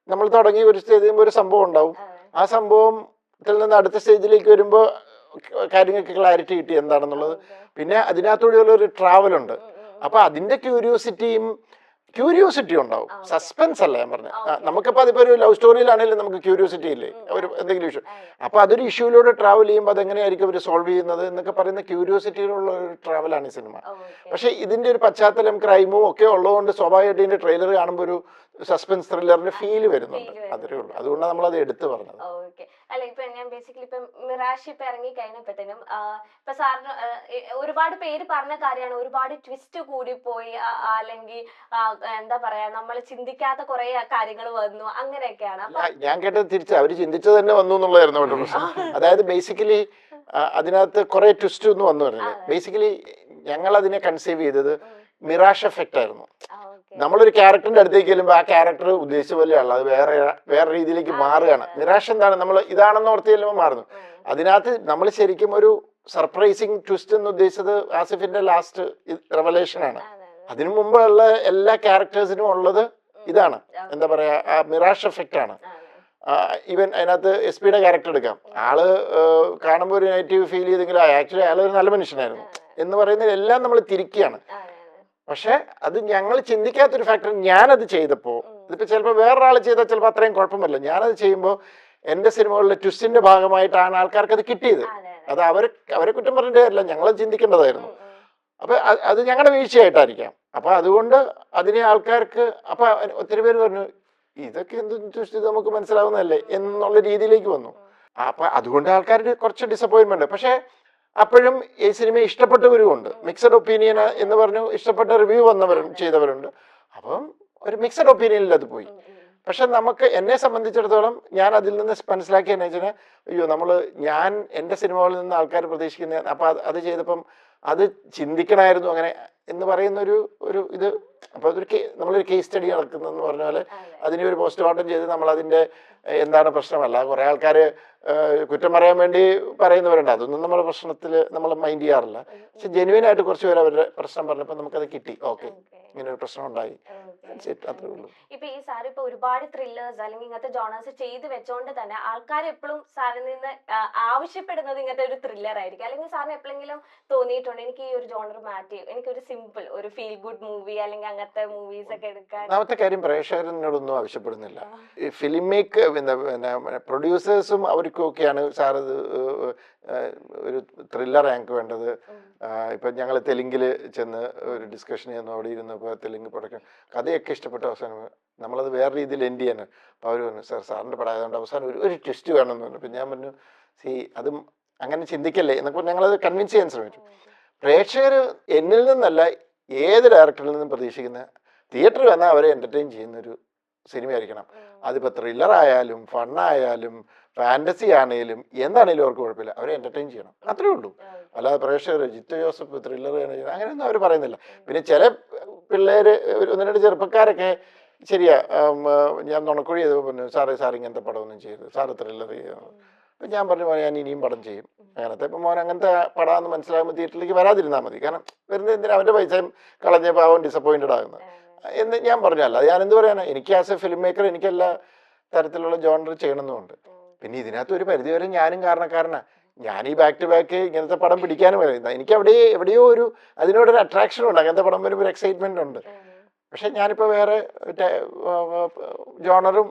നമ്മൾ തുടങ്ങി ഒരു സ്റ്റേജ് ചെയ്യുമ്പോൾ ഒരു സംഭവം ഉണ്ടാവും. ആ സംഭവത്തിൽ നിന്ന് അടുത്ത സ്റ്റേജിലേക്ക് വരുമ്പോൾ കാര്യങ്ങൾക്ക് ക്ലാരിറ്റി കിട്ടി എന്താണെന്നുള്ളത്. പിന്നെ അതിനകത്തൂടെയുള്ള ഒരു ട്രാവലുണ്ട്. അപ്പൊ അതിന്റെ ക്യൂരിയോസിറ്റി ഉണ്ടാവും. സസ്പെൻസ് അല്ല ഞാൻ പറഞ്ഞത്. നമുക്കിപ്പോ അതിപ്പോ ഒരു ലവ് സ്റ്റോറിയിലാണെങ്കിലും നമുക്ക് ക്യൂരിയോസിറ്റി ഇല്ലേ, ഒരു എന്തെങ്കിലും ഇഷ്യൂ. അപ്പൊ അതൊരു ഇഷ്യൂയിലൂടെ ട്രാവൽ ചെയ്യുമ്പോൾ അതെങ്ങനെയായിരിക്കും അവർ സോൾവ് ചെയ്യുന്നത് എന്നൊക്കെ പറയുന്ന ക്യൂരിയോസിറ്റിയിലുള്ള ഒരു ട്രാവലാണ് ഈ സിനിമ. പക്ഷെ ഇതിന്റെ ഒരു പശ്ചാത്തലം ക്രൈമും ഒക്കെ ഉള്ളതുകൊണ്ട് സ്വാഭാവികമായിട്ട് ഇതിന്റെ ട്രെയിലർ കാണുമ്പോൾ ഒരു സസ്പെൻസ് ത്രില്ലറിന്റെ ഫീല് വരുന്നുണ്ട്. അത്രേ ഉള്ളൂ. അതുകൊണ്ടാണ് നമ്മളത് എടുത്തു പറഞ്ഞത്. ഓക്കെ. അല്ല ഇപ്പൊ ഞാൻ ബേസിക്കലി ഇപ്പൊ മിറാഷ് ഇപ്പൊ ഇറങ്ങി കഴിഞ്ഞപ്പോഴത്തേനും ഇപ്പൊ സാറിന് ഒരുപാട് പേര് പറഞ്ഞ കാര്യമാണ്, ഒരുപാട് ട്വിസ്റ്റ് കൂടിപ്പോയി, അല്ലെങ്കിൽ എന്താ പറയാ നമ്മൾ ചിന്തിക്കാത്ത കുറെ കാര്യങ്ങൾ വന്നു അങ്ങനെയൊക്കെയാണ്. അപ്പൊ ഞാൻ കേട്ടത് തിരിച്ച് അവര് ചിന്തിച്ചത് തന്നെ വന്നു എന്നുള്ളതായിരുന്നു അവരുടെ പ്രശ്നം. അതായത് ബേസിക്കലി അതിനകത്ത് കുറെ ട്വിസ്റ്റ് ഒന്നും വന്നു പറഞ്ഞില്ല. ബേസിക്കലി ഞങ്ങൾ അതിനെ കൺസീവ് ചെയ്തത് മിറാഷ് എഫക്റ്റ് ആയിരുന്നു. നമ്മളൊരു ക്യാരക്ടറിന്റെ അടുത്തേക്ക് ചെല്ലുമ്പോൾ ആ ക്യാരക്ടർ ഉദ്ദേശിച്ച പോലെയല്ല, അത് വേറെ രീതിയിലേക്ക് മാറുകയാണ്. മിറാഷ് എന്താണ്, നമ്മൾ ഇതാണെന്ന് ഓർത്ത് ചെല്ലുമ്പോൾ മാറുന്നു. അതിനകത്ത് നമ്മൾ ശരിക്കും ഒരു സർപ്രൈസിങ് ട്വിസ്റ്റ് എന്ന് ഉദ്ദേശിച്ചത് ആസിഫിന്റെ ലാസ്റ്റ് റെവലേഷൻ ആണ്. അതിനു മുമ്പുള്ള എല്ലാ ക്യാരക്ടേഴ്സിനും ഉള്ളത് ഇതാണ്, എന്താ പറയാ, ആ മിറാഷ് എഫക്റ്റ് ആണ്. ഈവൻ അതിനകത്ത് എസ് പിയുടെ ക്യാരക്ടർ എടുക്കാം. ആള് കാണുമ്പോൾ ഒരു നെഗറ്റീവ് ഫീൽ ചെയ്തെങ്കിലും ആക്ച്വലി അയാൾ ഒരു നല്ല മനുഷ്യനായിരുന്നു എന്ന് പറയുന്നത് എല്ലാം നമ്മൾ തിരിക്കുകയാണ്. പക്ഷെ അത് ഞങ്ങൾ ചിന്തിക്കാത്തൊരു ഫാക്ടർ, ഞാനത് ചെയ്തപ്പോൾ, ഇതിപ്പോ ചിലപ്പോൾ വേറൊരാൾ ചെയ്താൽ ചിലപ്പോൾ അത്രയും കുഴപ്പമില്ല. ഞാനത് ചെയ്യുമ്പോൾ എന്റെ സിനിമകളിലെ ട്വിസ്റ്റിന്റെ ഭാഗമായിട്ടാണ് ആൾക്കാർക്ക് അത് കിട്ടിയത്. അത് അവരെ കുറ്റം പറഞ്ഞിട്ടേ അല്ല, ഞങ്ങളത് ചിന്തിക്കേണ്ടതായിരുന്നു. അപ്പൊ അത് ഞങ്ങളുടെ വീഴ്ചയായിട്ടായിരിക്കാം. അപ്പൊ അതുകൊണ്ട് അതിനെ ആൾക്കാർക്ക്, അപ്പൊ ഒത്തിരി പേര് പറഞ്ഞു ഇതൊക്കെ എന്ത് ട്വിസ്റ്റ്, നമുക്ക് മനസ്സിലാവുന്നതല്ലേ എന്നുള്ള രീതിയിലേക്ക് വന്നു. അപ്പൊ അതുകൊണ്ട് ആൾക്കാർക്ക് കുറച്ച് ഡിസപ്പോയിന്റ്മെന്റ്. പക്ഷെ അപ്പോഴും ഈ സിനിമ ഇഷ്ടപ്പെട്ടവരുമുണ്ട്. മിക്സഡ് ഒപ്പീനിയൻ എന്ന് പറഞ്ഞു ഇഷ്ടപ്പെട്ട റിവ്യൂ ചെയ്തവരുണ്ട്. അപ്പം ഒരു മിക്സഡ് ഒപ്പീനിയനിൽ അത് പോയി. പക്ഷെ എന്നെ സംബന്ധിച്ചിടത്തോളം ഞാൻ അതിൽ നിന്ന് മനസ്സിലാക്കിയെന്ന് വെച്ചാൽ, അയ്യോ ഞാൻ എൻ്റെ സിനിമകളിൽ നിന്ന് ആൾക്കാർ പ്രതീക്ഷിക്കുന്ന, അപ്പൊ അത് ചെയ്തപ്പം അത് ചിന്തിക്കണമായിരുന്നു അങ്ങനെ എന്ന് പറയുന്ന ഒരു ഇത്. അപ്പൊ നമ്മളൊരു കേസ് സ്റ്റഡി നടക്കുന്നതെന്ന് പറഞ്ഞ പോലെ അതിനെ ഒരു പോസ്റ്റ്മോർട്ടം ചെയ്ത് നമ്മൾ അതിന്റെ എന്താണ് പ്രശ്നമല്ല. കുറെ ആൾക്കാര് കുറ്റം പറയാൻ വേണ്ടി പറയുന്നവരുണ്ട്, അതൊന്നും നമ്മുടെ പ്രശ്നത്തിൽ നമ്മൾ മൈൻഡ് ചെയ്യാറില്ല. പക്ഷെ ജെന്യുവൻ ആയിട്ട് കുറച്ച് പേര് അവരുടെ പ്രശ്നം പറഞ്ഞപ്പോൾ നമുക്കത് കിട്ടി. ഓക്കെ, ഇങ്ങനെ ഒരു പ്രശ്നം ഉണ്ടായി, അത്രേ ഉള്ളൂ. ഇപ്പൊ ഈ സാർ ഇപ്പൊ ഒരുപാട് ത്രില്ലേഴ്സ് അല്ലെങ്കിൽ ഇങ്ങനത്തെ ജോണേഴ്സ് ചെയ്ത് വെച്ചോണ്ട് തന്നെ ആൾക്കാർ എപ്പോഴും സാറിൽ നിന്ന് ആവശ്യപ്പെടുന്നത് ഇങ്ങനത്തെ ഒരു ത്രില്ലർ ആയിരിക്കും. അല്ലെങ്കിൽ സാറിന് എപ്പോഴെങ്കിലും തോന്നിയിട്ടുണ്ട് എനിക്ക് ഈ ഒരു ജോണർ മാറ്റി എനിക്കൊരു സിമ്പിൾ ഒരു ഫീൽ ഗുഡ് മൂവി അല്ലെങ്കിൽ അങ്ങനത്തെ മൂവീസ് ഒക്കെ എടുക്കാൻ? ഒന്നാമത്തെ കാര്യം, പ്രേക്ഷകരോടൊന്നും ആവശ്യപ്പെടുന്നില്ല. ഈ ഫിലിം മേക്ക് പ്രൊഡ്യൂസേഴ്സും അവർക്കും ഒക്കെയാണ് സാർ ഇത് ഒരു ത്രില്ലർ ഞങ്ങൾക്ക് വേണ്ടത്. ഇപ്പൊ ഞങ്ങൾ തെലുങ്കിൽ ചെന്ന് ഒരു ഡിസ്കഷൻ ചെയ്യുന്നു, അവിടെ ഇരുന്നപ്പോൾ തെലുങ്ക് പ്രൊഡക്ഷൻ കഥയൊക്കെ ഇഷ്ടപ്പെട്ട അവസാനം നമ്മളത് വേറെ രീതിയിൽ എൻഡ് ചെയ്യാൻ. അപ്പോൾ അവർ പറഞ്ഞു സാറിൻ്റെ പടം ആയതുകൊണ്ട് അവസാനം ഒരു ട്വിസ്റ്റ് വേണമെന്ന് പറഞ്ഞു. അപ്പം ഞാൻ പറഞ്ഞു അതും അങ്ങനെ ചിന്തിക്കല്ലേ എന്നൊക്കെ ഞങ്ങളത് കൺവിൻസ് ചെയ്യാൻ ശ്രമിച്ചു. പ്രേക്ഷകർ എന്നിൽ നിന്നല്ല ഏത് ഡയറക്ടറിൽ നിന്നും പ്രതീക്ഷിക്കുന്ന തിയേറ്ററിൽ വന്നാൽ അവരെ എൻ്റർടൈൻ ചെയ്യുന്നൊരു സിനിമയായിരിക്കണം. അതിപ്പോൾ ത്രില്ലർ ആയാലും ഫണ്ണായാലും ഫാൻറ്റസി ആണെങ്കിലും എന്താണെങ്കിലും അവർക്ക് കുഴപ്പമില്ല, അവരെ എൻ്റർടൈൻ ചെയ്യണം, അത്രേ ഉള്ളൂ. അല്ലാതെ പ്രേക്ഷകർ ജിത്തു ജോസഫ് ത്രില്ലർ അങ്ങനെയൊന്നും അവർ പറയുന്നില്ല. പിന്നെ ചില പിള്ളേര് ഒന്ന് രണ്ട് ചെറുപ്പക്കാരൊക്കെ ശരിയാ, ഞാൻ നുണക്കുഴി ചെയ്തപ്പോൾ പറഞ്ഞു സാർ ഇങ്ങനത്തെ പടമൊന്നും ചെയ്തു, സാറ് ത്രില്ലർ ചെയ്തു. അപ്പം ഞാൻ പറഞ്ഞു ഞാൻ ഇനിയും പടം ചെയ്യും അങ്ങനത്തെ. ഇപ്പം മോൻ അങ്ങനത്തെ പടമെന്ന് മനസ്സിലാകുമ്പോൾ തിയേറ്ററിലേക്ക് വരാതിരുന്നാൽ മതി. കാരണം വരുന്നത് എന്തിനാ, അവൻ്റെ പൈസയും കളഞ്ഞപ്പോൾ അവൻ ഡിസപ്പോയിൻറ്റഡ് ആകുന്നത് എന്ന് ഞാൻ പറഞ്ഞല്ല. ഞാൻ എന്ത് പറയാനാ, എനിക്ക് ആസ് എ ഫിലിം മേക്കർ എനിക്ക് എല്ലാ തരത്തിലുള്ള ജോണർ ചെയ്യണമെന്നുണ്ട്. പിന്നെ ഇതിനകത്ത് ഒരു പരിധിവരെ ഞാനും കാരണക്കാരനാണ്. ഞാൻ ഈ ബാക്ക് ടു ബാക്ക് ഇങ്ങനത്തെ പടം പിടിക്കാനും പറയുന്നത് എനിക്ക് എവിടെയോ ഒരു അതിനോടൊരു അട്രാക്ഷൻ ഉണ്ട്. അങ്ങനത്തെ പടം വരുമ്പോൾ ഒരു എക്സൈറ്റ്മെന്റ് ഉണ്ട്. പക്ഷെ ഞാനിപ്പോൾ വേറെ ജോണറും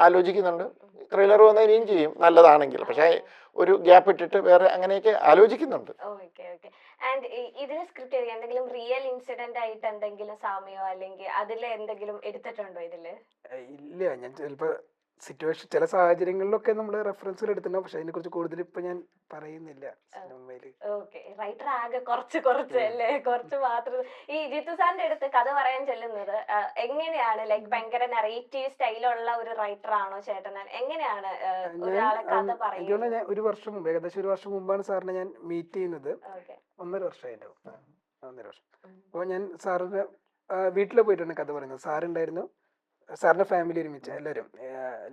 ആലോചിക്കുന്നുണ്ട്. ത്രില്ലർ വന്നാൽ ഇനിയും ചെയ്യും നല്ലതാണെങ്കിൽ. പക്ഷെ ഒരു ഗ്യാപ്പ് ഇട്ടിട്ട് വേറെ അങ്ങനെയൊക്കെ ആലോചിക്കുന്നുണ്ട്. ആൻഡ് ഇതിന് സ്ക്രിപ്റ്റ് ചെയ്ത് എന്തെങ്കിലും റിയൽ ഇൻസിഡന്റ് ആയിട്ട് എന്തെങ്കിലും സാമ്യോ അല്ലെങ്കിൽ അതിൽ എന്തെങ്കിലും എടുത്തിട്ടുണ്ടോ ഇതില്? ഇല്ല, ഞാൻ ചിലപ്പോ സിറ്റുവേഷൻ ചില സാഹചര്യങ്ങളിലൊക്കെ നമ്മൾ റെഫറൻസുകൾ എടുത്തിട്ടുണ്ടാവും. പക്ഷെ അതിനെ കുറിച്ച് കൂടുതൽ ഇപ്പൊ ഞാൻ പറയുന്നില്ല സിനിമയില്. റൈറ്റർ ആകെ കുറച്ച് അല്ലേ, കുറച്ച് മാത്രം. ഈ ജിത്തു സാറിന്റെ അടുത്ത് കഥ പറയാൻ ചെല്ലുന്നത് എങ്ങനെയാണ്? ലൈക്ക് ഭയങ്കര നറേറ്റീവ് സ്റ്റൈലുള്ള ഒരു റൈറ്റർ ആണോ ചേട്ടൻ? എങ്ങനെയാണ് ഒരാളെ കഥ പറയുന്നത്? ഞാൻ ഏകദേശം ഒരു വർഷം മുമ്പാണ് സാറിനെ ഞാൻ മീറ്റ് ചെയ്യുന്നത്. 1.5 വർഷമായിട്ടുണ്ടാവും. 1.5 വർഷം. അപ്പോൾ ഞാൻ സാറിന് വീട്ടിൽ പോയിട്ടാണ് കഥ പറയുന്നത്. സാറുണ്ടായിരുന്നു, സാറിന്റെ ഫാമിലി ഒരുമിച്ച് എല്ലാവരും.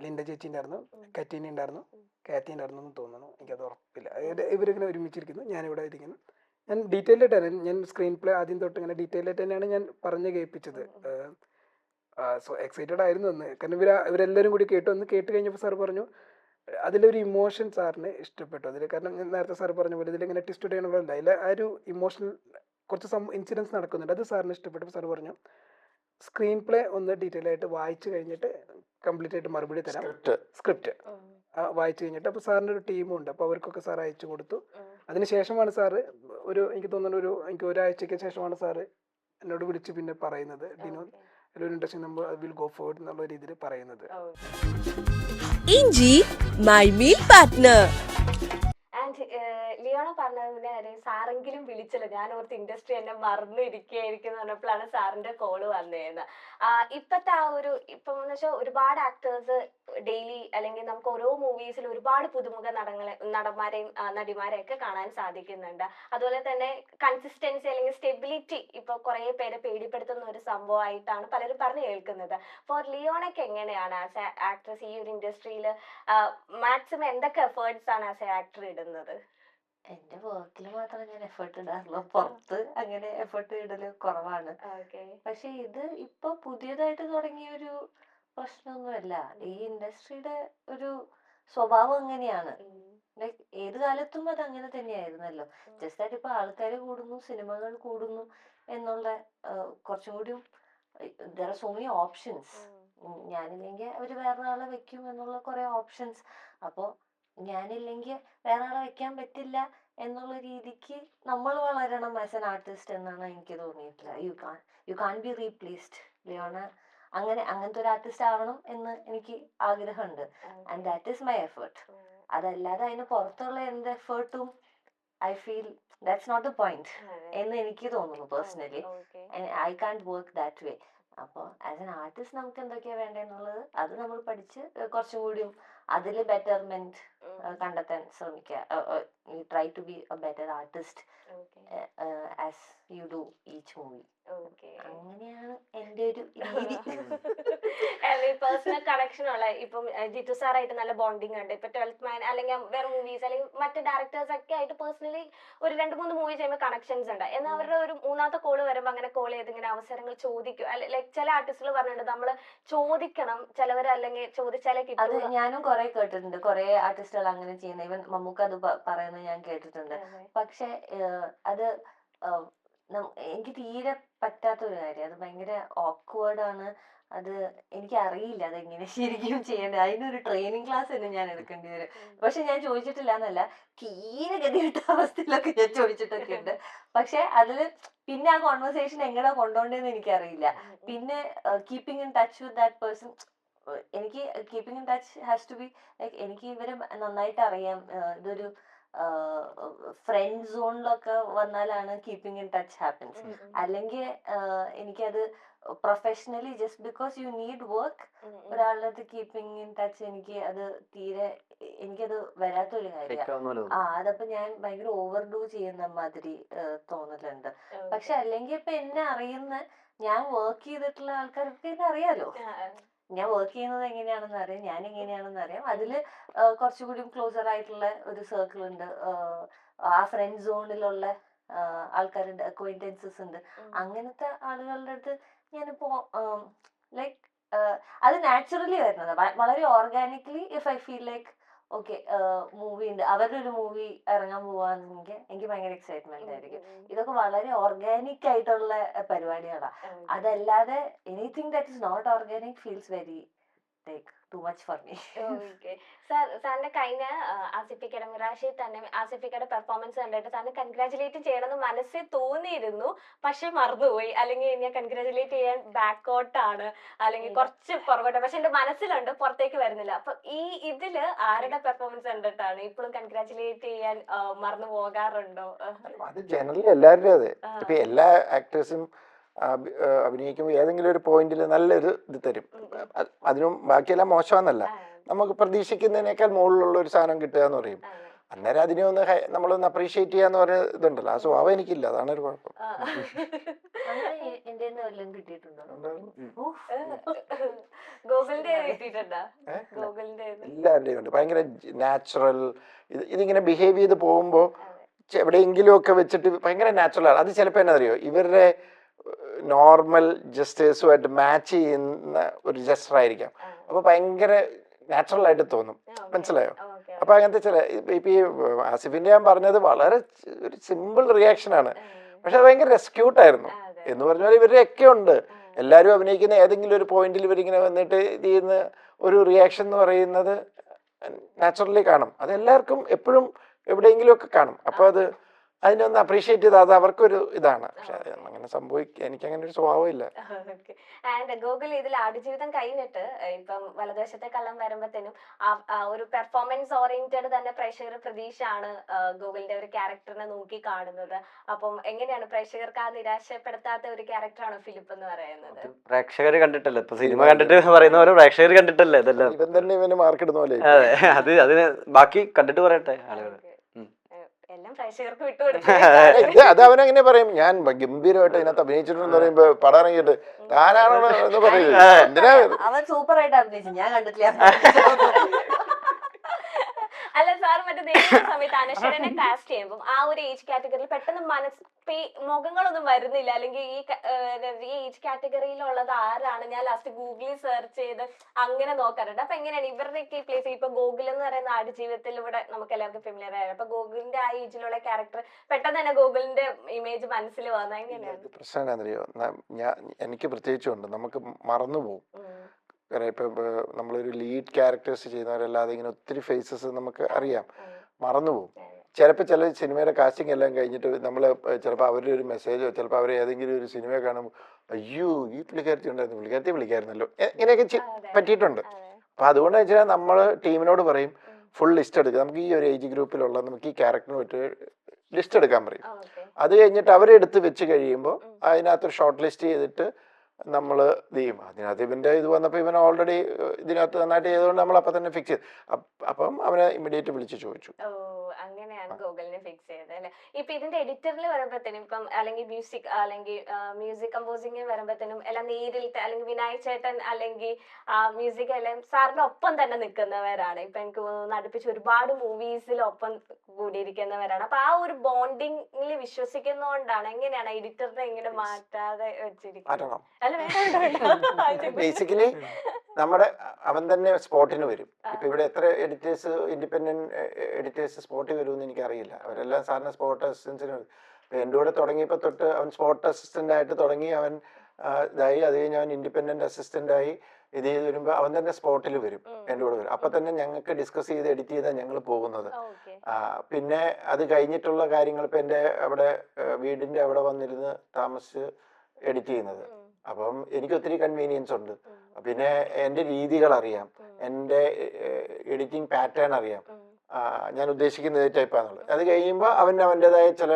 ലിൻഡ ചേച്ചി ഉണ്ടായിരുന്നു, കറ്റീന ഉണ്ടായിരുന്നു, കാത്തി ഉണ്ടായിരുന്നു എന്ന് തോന്നുന്നു, എനിക്കത് ഉറപ്പില്ല. ഇവരിങ്ങനെ ഒരുമിച്ചിരിക്കുന്നു, ഞാനിവിടെ ഇരിക്കുന്നു. ഞാൻ ഡീറ്റെയിൽ ആയിട്ടാണ് ഞാൻ സ്ക്രീൻ പ്ലേ ആദ്യം തൊട്ട് ഇങ്ങനെ ഡീറ്റെയിൽ ആയിട്ട് തന്നെയാണ് ഞാൻ പറഞ്ഞ് കേൾപ്പിച്ചത്. സോ എക്സൈറ്റഡ് ആയിരുന്നു അന്ന്. കാരണം ഇവരെല്ലാവരും കൂടി കേട്ട് കഴിഞ്ഞപ്പോൾ സാർ പറഞ്ഞു അതിലൊരു ഇമോഷൻ സാറിന് ഇഷ്ടപ്പെട്ടു അതിൽ. കാരണം ഞാൻ നേരത്തെ സാർ പറഞ്ഞ പോലെ ഇതിലിങ്ങനെ ട്വിസ്റ്റ് ചെയ്യണമല്ല, അതിൽ ആ ഒരു ഇമോഷണൽ കുറച്ച് ഇൻസിഡൻസ് നടക്കുന്നുണ്ട്, അത് സാറിന് ഇഷ്ടപ്പെട്ടു. സാർ പറഞ്ഞു സ്ക്രീൻ പ്ലേ ഒന്ന് ഡീറ്റെയിൽ ആയിട്ട് വായിച്ചു കഴിഞ്ഞിട്ട് കംപ്ലീറ്റ് ആയിട്ട് മറുപടി തരാം. സ്ക്രിപ്റ്റ് വായിച്ചു കഴിഞ്ഞിട്ട് അപ്പോൾ സാറിൻ്റെ ഒരു ടീമുണ്ട്, അപ്പോൾ അവർക്കൊക്കെ സാർ അയച്ചു കൊടുത്തു. അതിനുശേഷമാണ് സാറ് എനിക്ക് തോന്നുന്നു എനിക്ക് ഒരാഴ്ചയ്ക്ക് ശേഷമാണ് സാറ് എന്നോട് വിളിച്ച് പിന്നെ പറയുന്നത് ഡിനോ ഒരു ഇൻട്രസ്റ്റിംഗ് നമ്മൾ വിൽ ഗോ ഫോർവേഡ് എന്നുള്ള രീതിയിൽ പറയുന്നത്. ഇഞ്ചി my meal partner. And Leona പറഞ്ഞതിന്റെ കാര്യം സാറെങ്കിലും വിളിച്ചല്ലോ, ഞാൻ ഓർത്ത് ഇൻഡസ്ട്രി എന്നെ മറന്നിരിക്കുകയായിരിക്കും എന്ന് പറഞ്ഞപ്പോഴാണ് സാറിന്റെ കോള് വന്നേന്ന്. ഇപ്പത്തെ ആ ഒരു ഇപ്പം എന്ന് വെച്ചാൽ ഒരുപാട് ആക്ടേഴ്സ് ഡെയിലി അല്ലെങ്കിൽ നമുക്ക് ഓരോ മൂവീസിൽ ഒരുപാട് പുതുമുഖ നടന്മാരെയും നടിമാരെയും ഒക്കെ കാണാൻ സാധിക്കുന്നുണ്ട്. അതുപോലെ തന്നെ കൺസിസ്റ്റൻസി അല്ലെങ്കിൽ സ്റ്റെബിലിറ്റി ഇപ്പൊ കുറെ പേരെ പേടിപ്പെടുത്തുന്ന ഒരു സംഭവമായിട്ടാണ് പലരും പറഞ്ഞു കേൾക്കുന്നത്. ഫോർ ലിയോണയ്ക്ക് എങ്ങനെയാണ് ആസ് എ ആക്ട്രസ് ഈ ഒരു ഇൻഡസ്ട്രിയിൽ മാക്സിമം എന്തൊക്കെ എഫേർട്സ് ആണ് ആസ് എ ആക്ടർ ഇടുന്നത്? എന്റെ വർക്കിൽ മാത്രമേ ഞാൻ എഫേർട്ട് ഇടാറുള്ളൂ, പുറത്ത് അങ്ങനെ എഫേർട്ട് ഇടല് കുറവാണ്. പക്ഷെ ഇത് ഇപ്പൊ പുതിയതായിട്ട് തുടങ്ങിയ ഒരു പ്രശ്നമൊന്നുമല്ല. ഈ ഇൻഡസ്ട്രിയുടെ ഒരു സ്വഭാവം അങ്ങനെയാണ്. ലൈക്ക് ഏത് കാലത്തും അത് അങ്ങനെ തന്നെയായിരുന്നല്ലോ. ജസ്റ്റ് ആയിട്ട് ഇപ്പൊ ആൾക്കാർ കൂടുന്നു, സിനിമകൾ കൂടുന്നു എന്നുള്ള കുറച്ചും കൂടി there are so many options. ഞാനില്ലെങ്കിൽ അവര് വേറെ ആളെ വെക്കും എന്നുള്ള കുറെ ഓപ്ഷൻസ്. അപ്പൊ ഞാനില്ലെങ്കിൽ വേറെ ആളെ വെക്കാൻ പറ്റില്ല എന്നുള്ള രീതിക്ക് നമ്മൾ വളരണം ആസ് എൻ ആർട്ടിസ്റ്റ് എന്നാണ് എനിക്ക് തോന്നിയിട്ടില്ല. You can be replaced. Leona അങ്ങനത്തെ ഒരു ആർട്ടിസ്റ്റ് ആവണം എന്ന് എനിക്ക് ആഗ്രഹമുണ്ട്. And that is my effort. അതല്ലാതെ അതിന് പുറത്തുള്ള എന്ത് എഫേർട്ടും I feel that's not the point എന്ന് എനിക്ക് തോന്നുന്നു personally. I can't work that way. അപ്പോൾ ആസ് എൻ ആർട്ടിസ്റ്റ് നമുക്ക് എന്തൊക്കെയാ വേണ്ടതെന്നുള്ളത് അത് നമ്മൾ പഠിച്ച് കുറച്ചും കൂടിയും അതിൽ ബെറ്റർമെന്റ് കണ്ടെത്താൻ ശ്രമിക്കുക. Try to be a better artist as you do each movie. അങ്ങനെയാണ് എന്റെ ഒരു രീതി. പേഴ്സണൽ കണക്ഷൻ ഉള്ള ഇപ്പം ജിത്തു സാറായിട്ട് നല്ല ബോണ്ടിങ് ഉണ്ട്. ഇപ്പൊ 12th മാൻ അല്ലെങ്കിൽ വേറെ മൂവീസ് അല്ലെങ്കിൽ മറ്റു ഡയറക്ടേഴ്സ് ഒക്കെ ആയിട്ട് പേഴ്സണലി ഒരു 2-3 മൂവി ചെയ്യുമ്പോൾ കണക്ഷൻസ് ഉണ്ട്. എന്നാൽ അവരുടെ ഒരു മൂന്നാമത്തെ കോള് വരുമ്പോൾ അങ്ങനെ കോൾ ചെയ്ത് ഇങ്ങനെ അവസരങ്ങൾ ചോദിക്കും. ലൈക് ചില ആർട്ടിസ്റ്റുകൾ പറഞ്ഞിട്ടുണ്ട് നമ്മള് ചോദിക്കണം, ചിലവർ അല്ലെങ്കിൽ ചോദിച്ചാലേ അത് കിട്ടും. ഞാനും കുറെ കേട്ടിട്ടുണ്ട്, കുറെ ആർട്ടിസ്റ്റുകൾ അങ്ങനെ ചെയ്യുന്നത്. ഇവൻ മമ്മൂക്ക അത് പറയുന്നത് ഞാൻ കേട്ടിട്ടുണ്ട്. പക്ഷെ അത് എനിക്ക് തീരെ പറ്റാത്തൊരു കാര്യം. അത് ഭയങ്കര ഓക്വേർഡ് ആണ്. അത് എനിക്ക് അറിയില്ല അതെങ്ങനെ ശരിക്കും ചെയ്യേണ്ടത്. അതിനൊരു ട്രെയിനിങ് ക്ലാസ് തന്നെ ഞാൻ എടുക്കേണ്ടി വരും. പക്ഷെ ഞാൻ ചോദിച്ചിട്ടില്ല എന്നല്ല, തീരെ ഗതികെട്ട അവസ്ഥയിലൊക്കെ ഞാൻ ചോദിച്ചിട്ടൊക്കെ ഉണ്ട്. പക്ഷെ അതില് പിന്നെ ആ കോൺവെർസേഷൻ എങ്ങനെ കൊണ്ടുപോകേണ്ടതെന്ന് എനിക്കറിയില്ല. പിന്നെ keeping in touch with that person, എനിക്ക് keeping in touch has to be like എനിക്ക് ഇവരെ നന്നായിട്ട് അറിയാം. ഇതൊരു ഫ്രണ്ട് സോണിലൊക്കെ വന്നാലാണ് കീപ്പിംഗ് ഇൻ ടച്ച് ഹാപ്പൻസ്. അല്ലെങ്കിൽ എനിക്കത് professionally just because you need work ഒരാളുടെ അടുത്ത് കീപ്പിംഗ് ഇൻ ടച്ച് എനിക്ക് അത് തീരെ എനിക്കത് വരാത്തൊരു കാര്യമാണ്. അതപ്പോ ഞാൻ ഭയങ്കര ഓവർഡൂ ചെയ്യുന്ന മാതിരി തോന്നലുണ്ട്. പക്ഷെ അല്ലെങ്കിൽ ഇപ്പൊ എന്നെ അറിയുന്ന ഞാൻ വർക്ക് ചെയ്തിട്ടുള്ള ആൾക്കാർക്ക് എന്നെ അറിയാലോ. ഞാൻ വർക്ക് ചെയ്യുന്നത് എങ്ങനെയാണെന്ന് അറിയാം, ഞാൻ എങ്ങനെയാണെന്ന് അറിയാം. അതില് കുറച്ചുകൂടി ക്ലോസർ ആയിട്ടുള്ള ഒരു സർക്കിൾ ഉണ്ട്. ആ ഫ്രണ്ട് സോണിലുള്ള ആൾക്കാരുണ്ട്, അക്വൈന്റൻസസ് ഉണ്ട്. അങ്ങനത്തെ ആളുകളുടെ അടുത്ത് ഞാനിപ്പോ ലൈക്ക് അത് നാച്ചുറലി വരുന്നത്, വളരെ organically. If I feel like okay movie ഉണ്ട്, അവരുടെ ഒരു മൂവി ഇറങ്ങാൻ പോവാന്നെങ്കിൽ എനിക്ക് ഭയങ്കര എക്സൈറ്റ്മെന്റ് ആയിരിക്കും. ഇതൊക്കെ വളരെ ഓർഗാനിക് ആയിട്ടുള്ള പരിപാടികളാണ്. അതല്ലാതെ anything that is not organic feels very like too much for me. സാറിന്റെ കഴിഞ്ഞ ആസിഫിക്കയുടെ മിറാഷിൽ തന്നെ ആസിഫിക്കയുടെ പെർഫോമൻസ് കണ്ടിട്ട് സാറിന് കൺഗ്രാചുലേറ്റ് ചെയ്യണമെന്ന് മനസ്സിൽ തോന്നിയിരുന്നു, പക്ഷെ മറന്നുപോയി. അല്ലെങ്കിൽ ഞാൻ കൺഗ്രാചുലേറ്റ് ചെയ്യാൻ ബാക്കോട്ടാണ് അല്ലെങ്കിൽ കുറച്ച് പുറകോട്ട്, പക്ഷെ എന്റെ മനസ്സിലുണ്ട്, പുറത്തേക്ക് വരുന്നില്ല. അപ്പൊ ഇതില് ആരുടെ പെർഫോമൻസ് കണ്ടിട്ടാണ് ഇപ്പോഴും കൺഗ്രാചുലേറ്റ് ചെയ്യാൻ മറന്നു പോകാറുണ്ടോ? അത് ജനറലി എല്ലാവരുടെയും അതെ. ഇപ്പൊ എല്ലാ ആക്ടേഴ്സും അഭിനയിക്കുമ്പോൾ ഏതെങ്കിലും ഒരു പോയിന്റിൽ നല്ലൊരു ഇത് തരും. അതിനും ബാക്കിയെല്ലാം മോശമാണെന്നല്ല, നമുക്ക് പ്രതീക്ഷിക്കുന്നതിനേക്കാൾ മുകളിലുള്ള ഒരു സാധനം കിട്ടുക എന്ന് പറയും. അന്നേരം അതിനെ ഒന്ന് നമ്മളൊന്ന് അപ്രീഷിയേറ്റ് ചെയ്യാന്ന് പറഞ്ഞ ഇതുണ്ടല്ലോ, ആ സ്വഭാവം എനിക്കില്ല. അതാണ് ഒരു കുഴപ്പം. എല്ലാവരുടെയും ഉണ്ട് ഭയങ്കര നാച്ചുറൽ. ഇതിങ്ങനെ ബിഹേവ് ചെയ്ത് പോകുമ്പോൾ എവിടെയെങ്കിലും ഒക്കെ വെച്ചിട്ട് ഭയങ്കര നാച്ചുറലാണ്. അത് ചിലപ്പോൾ എന്നാ അറിയോ, ഇവരുടെ നോർമൽ ജസ്റ്റേഴ്സുമായിട്ട് മാച്ച് ചെയ്യുന്ന ഒരു ജസ്റ്റർ ആയിരിക്കാം. അപ്പൊ ഭയങ്കര നാച്ചുറൽ ആയിട്ട് തോന്നും. മനസ്സിലായോ? അപ്പൊ അങ്ങനത്തെ ചില ഇപ്പൊ ഈ ആസിഫിന്റെ ഞാൻ പറഞ്ഞത് വളരെ ഒരു സിമ്പിൾ റിയാക്ഷൻ ആണ്, പക്ഷെ അത് ഭയങ്കര റെസ്ക്യൂട്ടായിരുന്നു. എന്ന് പറഞ്ഞാൽ ഇവരുടെ ഒക്കെ ഉണ്ട്. എല്ലാവരും അഭിനയിക്കുന്ന ഏതെങ്കിലും ഒരു പോയിന്റിൽ ഇവരിങ്ങനെ വന്നിട്ട് ഇത് ചെയ്യുന്ന ഒരു റിയാക്ഷൻ എന്ന് പറയുന്നത് നാച്ചുറലി കാണും. അത് എല്ലാവർക്കും എപ്പോഴും എവിടെയെങ്കിലും ഒക്കെ കാണും. അപ്പൊ അത് അതിനൊന്ന് അപ്രീഷിയേറ്റ് ചെയ്ത് അത് അവർക്കൊരു ഇതാണ്. പക്ഷെ അങ്ങനെ എനിക്ക് അങ്ങനെ ഒരു സ്വഭാവമില്ല. ആൻഡ് ഗൂഗിൾ ഇതിൽ ആടുജീവിതം കഴിഞ്ഞിട്ട് ഇപ്പം വലതുവശത്തെ കള്ളം വരുമ്പോഴത്തേനും ഒരു പെർഫോമൻസ് ഓറിയന്റഡ് തന്നെ പ്രേക്ഷകർ പ്രതീക്ഷയാണ് ഗൂഗിളിന്റെ ഒരു ക്യാരക്ടറിനെ നോക്കി കാണുന്നത്. അപ്പം എങ്ങനെയാണ് പ്രേക്ഷകർക്ക് ആ നിരാശപ്പെടുത്താത്ത ഒരു ക്യാരക്ടറാണ് ഫിലിപ്പ് എന്ന് പറയുന്നത്? പ്രേക്ഷകർ കണ്ടിട്ടല്ലേ, ഇപ്പൊ സിനിമ കണ്ടിട്ട് പറയുന്ന പോലെ പ്രേക്ഷകർ കണ്ടിട്ടല്ലേ ഇതെല്ലാം. ഇവൻ തന്നെ ഇവന് മാർക്ക് ഇടുന്ന പോലെ. അതെ, അതിന് ബാക്കി കണ്ടിട്ട് പറയട്ടെ ആളുകൾ. എല്ലാം പ്രേക്ഷകർക്ക് വിട്ടുകൊടുത്തു. അത് അവനെങ്ങനെ പറയും, ഞാൻ ഗംഭീരമായിട്ട് ഇതിനകത്ത് അഭിനയിച്ചിട്ടുണ്ടെന്ന് പറയുമ്പോ പടം ഇറങ്ങിയിട്ട് താനാണോ എന്ന് പറയുന്നത്. എന്തിനാ അവൻ സൂപ്പർ ആയിട്ട് അഭിനയിച്ചു, ഞാൻ കണ്ടിട്ടില്ല. അല്ല സാർ, മറ്റേ ദേവിയുടെ സമയത്ത് അനശ്വരനെ കാസ്റ്റ് ചെയ്യുമ്പോൾ ആ ഒരു ഏജ് കാറ്റഗറിയിൽ പെട്ടെന്ന് മുഖങ്ങളൊന്നും വരുന്നില്ല, അല്ലെങ്കിൽ ഈ ഏജ് കാറ്റഗറിയിലുള്ളത് ആരാണ്, ഞാൻ ലാസ്റ്റ് ഗൂഗിളിൽ സെർച്ച് ചെയ്ത് അങ്ങനെ നോക്കാറുണ്ട്. അപ്പൊ എങ്ങനെയാണ് ഇവരുടെയൊക്കെ പ്ലേസ്? ഇപ്പൊ ഗോകുൽ എന്ന് പറയുന്ന ആടുജീവിതത്തിലൂടെ നമുക്ക് എല്ലാവർക്കും ഫെമിലിയർ ആയത്, അപ്പൊ ഗോകുലിന്റെ ആ ഏജിലുള്ള ക്യാരക്ടർ പെട്ടെന്ന് തന്നെ ഗോകുലിന്റെ ഇമേജ് മനസ്സിൽ വന്നത് എങ്ങനെയാണ്? പ്രശ്നം എന്താണെന്നറിയോ, എനിക്ക് പ്രത്യേകിച്ചുണ്ട്, നമുക്ക് മറന്നുപോകും. ഇപ്പൊ നമ്മളൊരു ലീഡ് ക്യാരക്ടേഴ്സ് ചെയ്യുന്നവരല്ലാതെ ഇങ്ങനെ ഒത്തിരി ഫേസസ് നമുക്ക് അറിയാം, മറന്നുപോകും. ചിലപ്പോൾ ചില സിനിമയുടെ കാസ്റ്റിംഗ് എല്ലാം കഴിഞ്ഞിട്ട് നമ്മൾ ചിലപ്പോൾ അവരുടെ ഒരു മെസ്സേജോ ചിലപ്പോൾ അവർ ഏതെങ്കിലും ഒരു സിനിമ കാണുമ്പോൾ അയ്യോ ഈ പുള്ളിക്കാരത്തി ഉണ്ടായിരുന്നു, പുള്ളിക്കാരത്തി വിളിക്കായിരുന്നല്ലോ, ഇങ്ങനെയൊക്കെ പറ്റിയിട്ടുണ്ട്. അപ്പം അതുകൊണ്ട് വെച്ചാൽ നമ്മൾ ടീമിനോട് പറയും ഫുൾ ലിസ്റ്റ് എടുക്കുക, നമുക്ക് ഈ ഒരു ഏജ് ഗ്രൂപ്പിലുള്ള നമുക്ക് ഈ ക്യാരക്ടറിന് പറ്റിയ ലിസ്റ്റ് എടുക്കാൻ പറയും. അത് കഴിഞ്ഞിട്ട് അവരെടുത്ത് വെച്ച് കഴിയുമ്പോൾ അതിനകത്ത് ഷോർട്ട് ലിസ്റ്റ് ചെയ്തിട്ട് നമ്മൾ ഇത് ചെയ്യും. അതിനകത്ത് ഇവൻ്റെ ഇത് വന്നപ്പോൾ ഇവൻ ഓൾറെഡി ഇതിനകത്ത് നന്നായിട്ട് ചെയ്തുകൊണ്ട് നമ്മൾ അപ്പം തന്നെ ഫിക്സ് ചെയ്തു. അപ്പം അവനെ ഇമ്മീഡിയറ്റ് വിളിച്ച് ചോദിച്ചു. അങ്ങനെയാണ് ഗൂഗിളിനെ ഫിക്സ് ചെയ്തത് അല്ലെ? ഇപ്പൊ ഇതിന്റെ എഡിറ്ററിൽ വരുമ്പോഴത്തേനും ഇപ്പം അല്ലെങ്കിൽ മ്യൂസിക് കമ്പോസിംഗ് വരുമ്പോഴത്തേനും എല്ലാം നേരിട്ട് അല്ലെങ്കിൽ വിനായക് ചേട്ടൻ അല്ലെങ്കിൽ മ്യൂസിക് എല്ലാം സാറിന്റെ ഒപ്പം തന്നെ നിൽക്കുന്നവരാണ്. ഇപ്പൊ എനിക്ക് തോന്നുന്നു അടുപ്പിച്ച് ഒരുപാട് മൂവീസിൽ ഒപ്പം കൂടിയിരിക്കുന്നവരാണ്. അപ്പൊ ആ ഒരു ബോണ്ടിങ്ങിൽ വിശ്വസിക്കുന്നതുകൊണ്ടാണ് എങ്ങനെയാണ് എഡിറ്ററിനെ ഇങ്ങനെ മാറ്റാതെ വെച്ചിരിക്കുന്നത്? ബേസിക്കലി അവൻ തന്നെ സ്പോട്ടിന് വരും. ഇപ്പൊ ഇവിടെ എത്ര എഡിറ്റേഴ്സ്, ഇൻഡിപെൻഡന്റ് എഡിറ്റേഴ്സ് സ്പോട്ടിൽ വരുമെന്ന് എനിക്കറിയില്ല. അവരെല്ലാം സാറിന് സ്പോട്ട് അസിസ്റ്റൻസിന് വരും. ഇപ്പൊ എൻ്റെ കൂടെ തുടങ്ങിയപ്പോ തൊട്ട് അവൻ സ്പോട്ട് അസിസ്റ്റന്റ് ആയിട്ട് തുടങ്ങി, അവൻ ഇതായി, അത് കഴിഞ്ഞ് അവൻ ഇൻഡിപെൻഡന്റ് അസിസ്റ്റന്റ് ആയി. ഇത് ചെയ്ത് വരുമ്പോ അവൻ തന്നെ സ്പോട്ടിൽ വരും, എൻ്റെ കൂടെ വരും. അപ്പൊ തന്നെ ഞങ്ങൾക്ക് ഡിസ്കസ് ചെയ്ത് എഡിറ്റ് ചെയ്താൽ ഞങ്ങൾ പോകുന്നത്. പിന്നെ അത് കഴിഞ്ഞിട്ടുള്ള കാര്യങ്ങൾ ഇപ്പൊ എൻ്റെ അവിടെ വീടിന്റെ അവിടെ വന്നിരുന്ന് താമസിച്ച് എഡിറ്റ് ചെയ്യുന്നത്. അപ്പം എനിക്ക് ഒത്തിരി കൺവീനിയൻസ് ഉണ്ട്. പിന്നെ എൻ്റെ രീതികൾ അറിയാം, എൻ്റെ എഡിറ്റിംഗ് പാറ്റേൺ അറിയാം, ഞാൻ ഉദ്ദേശിക്കുന്ന ഏത് ടൈപ്പാന്നുള്ളത്. അത് കഴിയുമ്പോൾ അവൻ്റെതായ ചില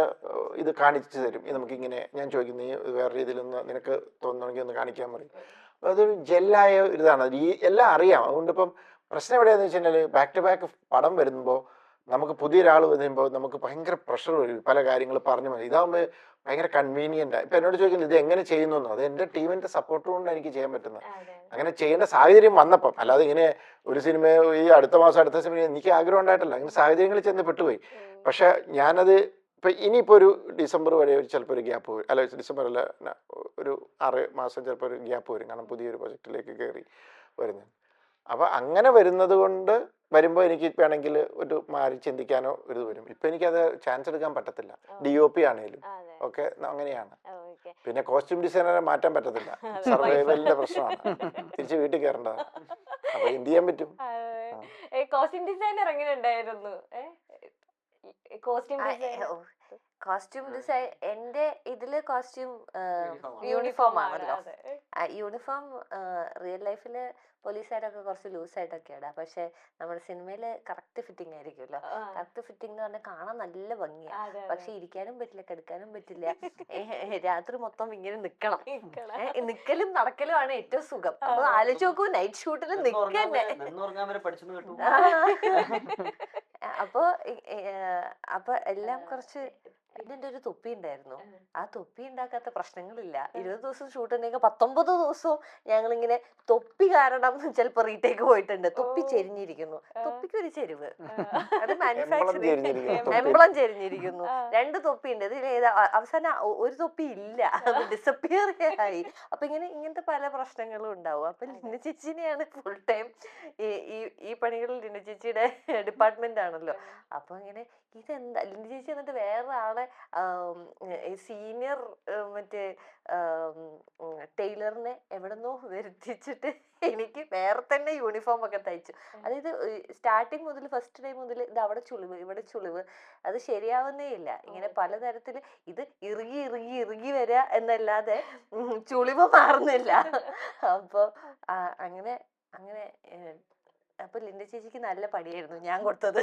ഇത് കാണിച്ചു തരും. ഇത് നമുക്കിങ്ങനെ ഞാൻ ചോദിക്കുന്നു, വേറെ രീതിയിലൊന്ന് നിനക്ക് തോന്നണമെങ്കിൽ ഒന്ന് കാണിക്കാൻ പറയും. അപ്പോൾ അതൊരു ജെല്ലായ ഒരിതാണ്, എല്ലാം അറിയാം. അതുകൊണ്ടിപ്പം പ്രശ്നം എവിടെയാണെന്ന് വെച്ച് കഴിഞ്ഞാൽ ബാക്ക് ടു ബാക്ക് പടം വരുമ്പോൾ നമുക്ക് പുതിയൊരാൾ വരുമ്പോൾ നമുക്ക് ഭയങ്കര പ്രഷർ വരും, പല കാര്യങ്ങൾ പറഞ്ഞു മതി. ഇതാകുമ്പോൾ ഭയങ്കര കൺവീനിയൻ്റ്. ഇപ്പം എന്നോട് ചോദിക്കുന്നത് ഇത് എങ്ങനെ ചെയ്യുന്നു, അത് എൻ്റെ ടീമിൻ്റെ സപ്പോർട്ട് കൊണ്ട് എനിക്ക് ചെയ്യാൻ പറ്റുന്നത്. അങ്ങനെ ചെയ്യേണ്ട സാഹചര്യം വന്നപ്പം, അല്ലാതെ ഇങ്ങനെ ഒരു സിനിമ ഈ അടുത്ത മാസം അടുത്ത സിനിമ എനിക്ക് ആഗ്രഹം ഉണ്ടായിട്ടില്ല, അങ്ങനെ സാഹചര്യങ്ങളിൽ ചെന്ന് പെട്ടുപോയി. പക്ഷെ ഞാനത് ഇപ്പം ഇനിയിപ്പോൾ ഒരു ഡിസംബർ വരെ ചിലപ്പോൾ ഒരു ഗ്യാപ്പ് വരും, അല്ല ഡിസംബർ അല്ല, ഒരു 6 മാസം ചിലപ്പോൾ ഒരു ഗ്യാപ്പ് വരും, കാരണം പുതിയൊരു പ്രൊജക്റ്റിലേക്ക് കയറി വരുന്നത്. അപ്പം അങ്ങനെ വരുന്നത് കൊണ്ട് വരുമ്പോൾ എനിക്ക് വേണമെങ്കിൽ ഒരു മാറി ചിന്തിക്കാനോ ഒരു ഇത് വരും. ഇപ്പം എനിക്കത് ചാൻസ് എടുക്കാൻ പറ്റത്തില്ല, DOP ആണേലും ഒക്കെ അങ്ങനെയാണ്. പിന്നെ കോസ്റ്റ്യൂം ഡിസൈനറെ മാറ്റാൻ പറ്റത്തില്ല, സർവൈവലിന്റെ പ്രശ്നമാണ്, തിരിച്ച് വീട്ടിൽ കയറേണ്ടതാണ്. അപ്പൊ എന്ത് ചെയ്യാൻ പറ്റും? കോസ്റ്റ്യൂം ഡിസൈനർ എങ്ങനെ ഉണ്ടായിരുന്നു? കോസ്റ്റ്യൂം ഡിസൈൻ എന്റെ ഇതില് കോസ്റ്റ്യൂം യൂണിഫോം ആണല്ലോ. യൂണിഫോം റിയൽ ലൈഫില് പോലീസുകാരൊക്കെ കുറച്ച് ലൂസായിട്ടൊക്കെ ഇടാം, പക്ഷെ നമ്മുടെ സിനിമയില് കറക്റ്റ് ഫിറ്റിംഗ് ആയിരിക്കുമല്ലോ. കറക്റ്റ് ഫിറ്റിംഗ് എന്ന് പറഞ്ഞാൽ കാണാൻ നല്ല ഭംഗിയാണ്, പക്ഷെ ഇരിക്കാനും പറ്റില്ല, കിടക്കാനും പറ്റില്ല. രാത്രി മൊത്തം ഇങ്ങനെ നിക്കണം. നിക്കലും നടക്കലും ആണ് ഏറ്റവും സുഖം. അപ്പൊ ആലോചിച്ച് നോക്കൂ, നൈറ്റ് ഷൂട്ടിൽ നിക്കന്നെ. അപ്പൊ എല്ലാം കുറച്ച്. പിന്നെ എൻ്റെ ഒരു തൊപ്പി ഉണ്ടായിരുന്നു, ആ തൊപ്പി ഉണ്ടാക്കാത്ത പ്രശ്നങ്ങളില്ല. 20 ദിവസം ഷൂട്ട് ഉണ്ടെങ്കിൽ 19 ദിവസവും ഞങ്ങളിങ്ങനെ തൊപ്പി കാരണം ചിലപ്പോ റീടേക്ക് പോയിട്ടുണ്ട്. തൊപ്പി ചെരിഞ്ഞിരിക്കുന്നു, തൊപ്പിക്ക് ഒരു ചെരിവ്, അത് മാനുഫാക്ചറിങ് എംബ്ലം ചെരിഞ്ഞിരിക്കുന്നു. 2 തൊപ്പി ഉണ്ട്, ഇതിൽ അവസാനം ഒരു തൊപ്പി ഇല്ല, അത് ഡിസപ്പിയർ ആയി. അപ്പൊ ഇങ്ങനത്തെ പല പ്രശ്നങ്ങളും ഉണ്ടാവും. അപ്പൊ ലിന ചേച്ചിനെയാണ് ഫുൾ ടൈം ഈ പണികളിൽ ലിന ചേച്ചിയുടെ ഡിപ്പാർട്ട്മെന്റ് ആണല്ലോ. അപ്പൊ ഇങ്ങനെ ഇതെന്താ ലിന ചേച്ചി എന്നിട്ട് വേറെ ആളെ സാറെ സീനിയർ മറ്റേ ടൈലറിനെ എവിടെന്നോ വരുത്തിച്ചിട്ട് എനിക്ക് വേറെ തന്നെ യൂണിഫോം ഒക്കെ തയ്ച്ചു. അതായത് സ്റ്റാർട്ടിങ് മുതൽ ഫസ്റ്റ് ഡേ മുതൽ ഇത് അവിടെ ചുളിവ് ഇവിടെ ചുളിവ്, അത് ശരിയാവുന്നേ ഇല്ല. ഇങ്ങനെ പലതരത്തിൽ ഇത് ഇറുകി ഇറുകി ഇറുകി വരിക എന്നല്ലാതെ ചുളിവ് മാറുന്നില്ല. അപ്പോൾ അങ്ങനെ അങ്ങനെ അപ്പൊ ലിൻഡ ചേച്ചിക്ക് നല്ല പണിയായിരുന്നു ഞാൻ കൊടുത്തത്.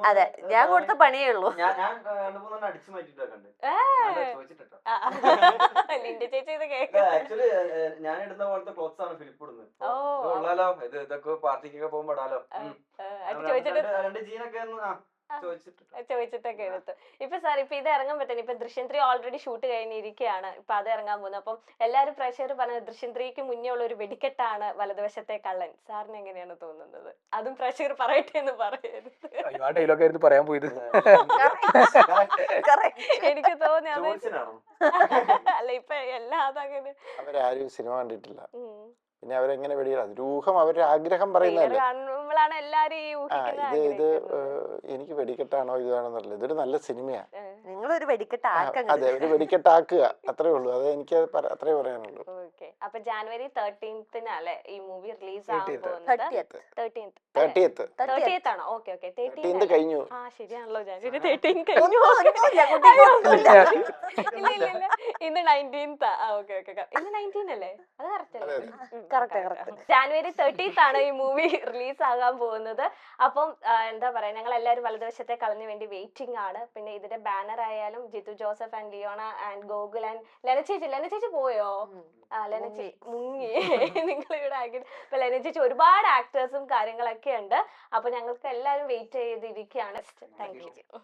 അതെ, ഞാൻ കൊടുത്ത പണിയേ ഉള്ളൂ. ലിൻഡ ചേച്ചി ഇത് ആക്ച്വലി ഞാൻ ഇടുന്ന പോലത്തെ ക്ലോത്ത്സ് ആണ് ഫിലിപ്പ് ഇടുന്നത്. ഉള്ളാലോ ഇതൊക്കെ പാർട്ടിക്കൊക്കെ പോകുമ്പോ ഇടാലോ. രണ്ട് ജീനൊക്കെ ചോദിച്ചിട്ടൊക്കെ എടുത്തു. ഇപ്പൊ സാർ ഇപ്പൊ ഇത് ഇറങ്ങാൻ പറ്റുന്നു. ഇപ്പൊ ദൃശ്യം 3 ഓൾറെഡി ഷൂട്ട് കഴിഞ്ഞിരിക്കുകയാണ്. ഇപ്പൊ അത് ഇറങ്ങാൻ പോകുന്നത്. അപ്പം എല്ലാരും പ്രേക്ഷകർ പറഞ്ഞത് ദൃശ്യം 3ക്ക് മുന്നേ ഉള്ള ഒരു വെടിക്കെട്ടാണ് വലതുവശത്തെ കള്ളൻ. സാറിന് എങ്ങനെയാണ് തോന്നുന്നത്? അതും പ്രേക്ഷകർ പറയട്ടെ എന്ന് പറയരുത്. ആ ഡയലോഗ് ആയിരുന്നു പറയാൻ പോയത്. എനിക്ക് തോന്നി അത് അല്ല ഇപ്പൊ എല്ലാ അതങ്ങനെ അവരാരും സിനിമ കണ്ടിട്ടില്ല. പിന്നെ അവരെങ്ങനെ വെടിയില്ല, അത് രൂഹം അവരുടെ ആഗ്രഹം പറയുന്നതല്ലേ. കാണുമ്പോഴാണ് എല്ലാരും ഈ ഇത് എനിക്ക് വെടിക്കെട്ടാണോ ഇതാണെന്നല്ല, ഇതൊരു നല്ല സിനിമയാണ്. നിങ്ങളൊരു വെടിക്കെട്ട് അതെ, ഒരു വെടിക്കെട്ടാക്കുക, അത്രേ ഉള്ളൂ. അത് എനിക്ക് അത്രേ പറയാനുള്ളൂ. അപ്പൊ ജാനുവരി 13-ന് ഈ മൂവി റിലീസ് ആവാൻ പോകുന്നത്. 30th ആണോ? ഓക്കെ ഓക്കെ, 13th കഴിഞ്ഞു. ആ ശരിയാണല്ലോ, ജാനുവരി 13 കഴിഞ്ഞു. ഇല്ല ഇല്ല ഇല്ല, ഇന്ന് 19th. ഓക്കെ ഓക്കെ, ഇന്ന് 19 അല്ലേ? അത് കറക്റ്റ് അല്ലേ? ജാനുവരി 30th ആണ് ഈ മൂവി റിലീസ് ആകാൻ പോകുന്നത്. അപ്പം എന്താ പറയാ, ഞങ്ങൾ എല്ലാവരും വലതുവശത്തെ കളഞ്ഞു വേണ്ടി വെയിറ്റിംഗ് ആണ്. പിന്നെ ഇതിന്റെ ബാനർ ആയാലും Jeethu Joseph and Leona and Gokul and Lena ചേച്ചി പോയോ? ലെന ചേച്ചി മുങ്ങി. നിങ്ങൾ ഇവിടെ ആക്കി. ഇപ്പൊ ലെന ചേച്ചി ഒരുപാട് ആക്ടേഴ്സും കാര്യങ്ങളൊക്കെ ഉണ്ട്. അപ്പൊ ഞങ്ങൾക്ക് എല്ലാവരും വെയിറ്റ് ചെയ്തിരിക്കുകയാണ്. Thank you.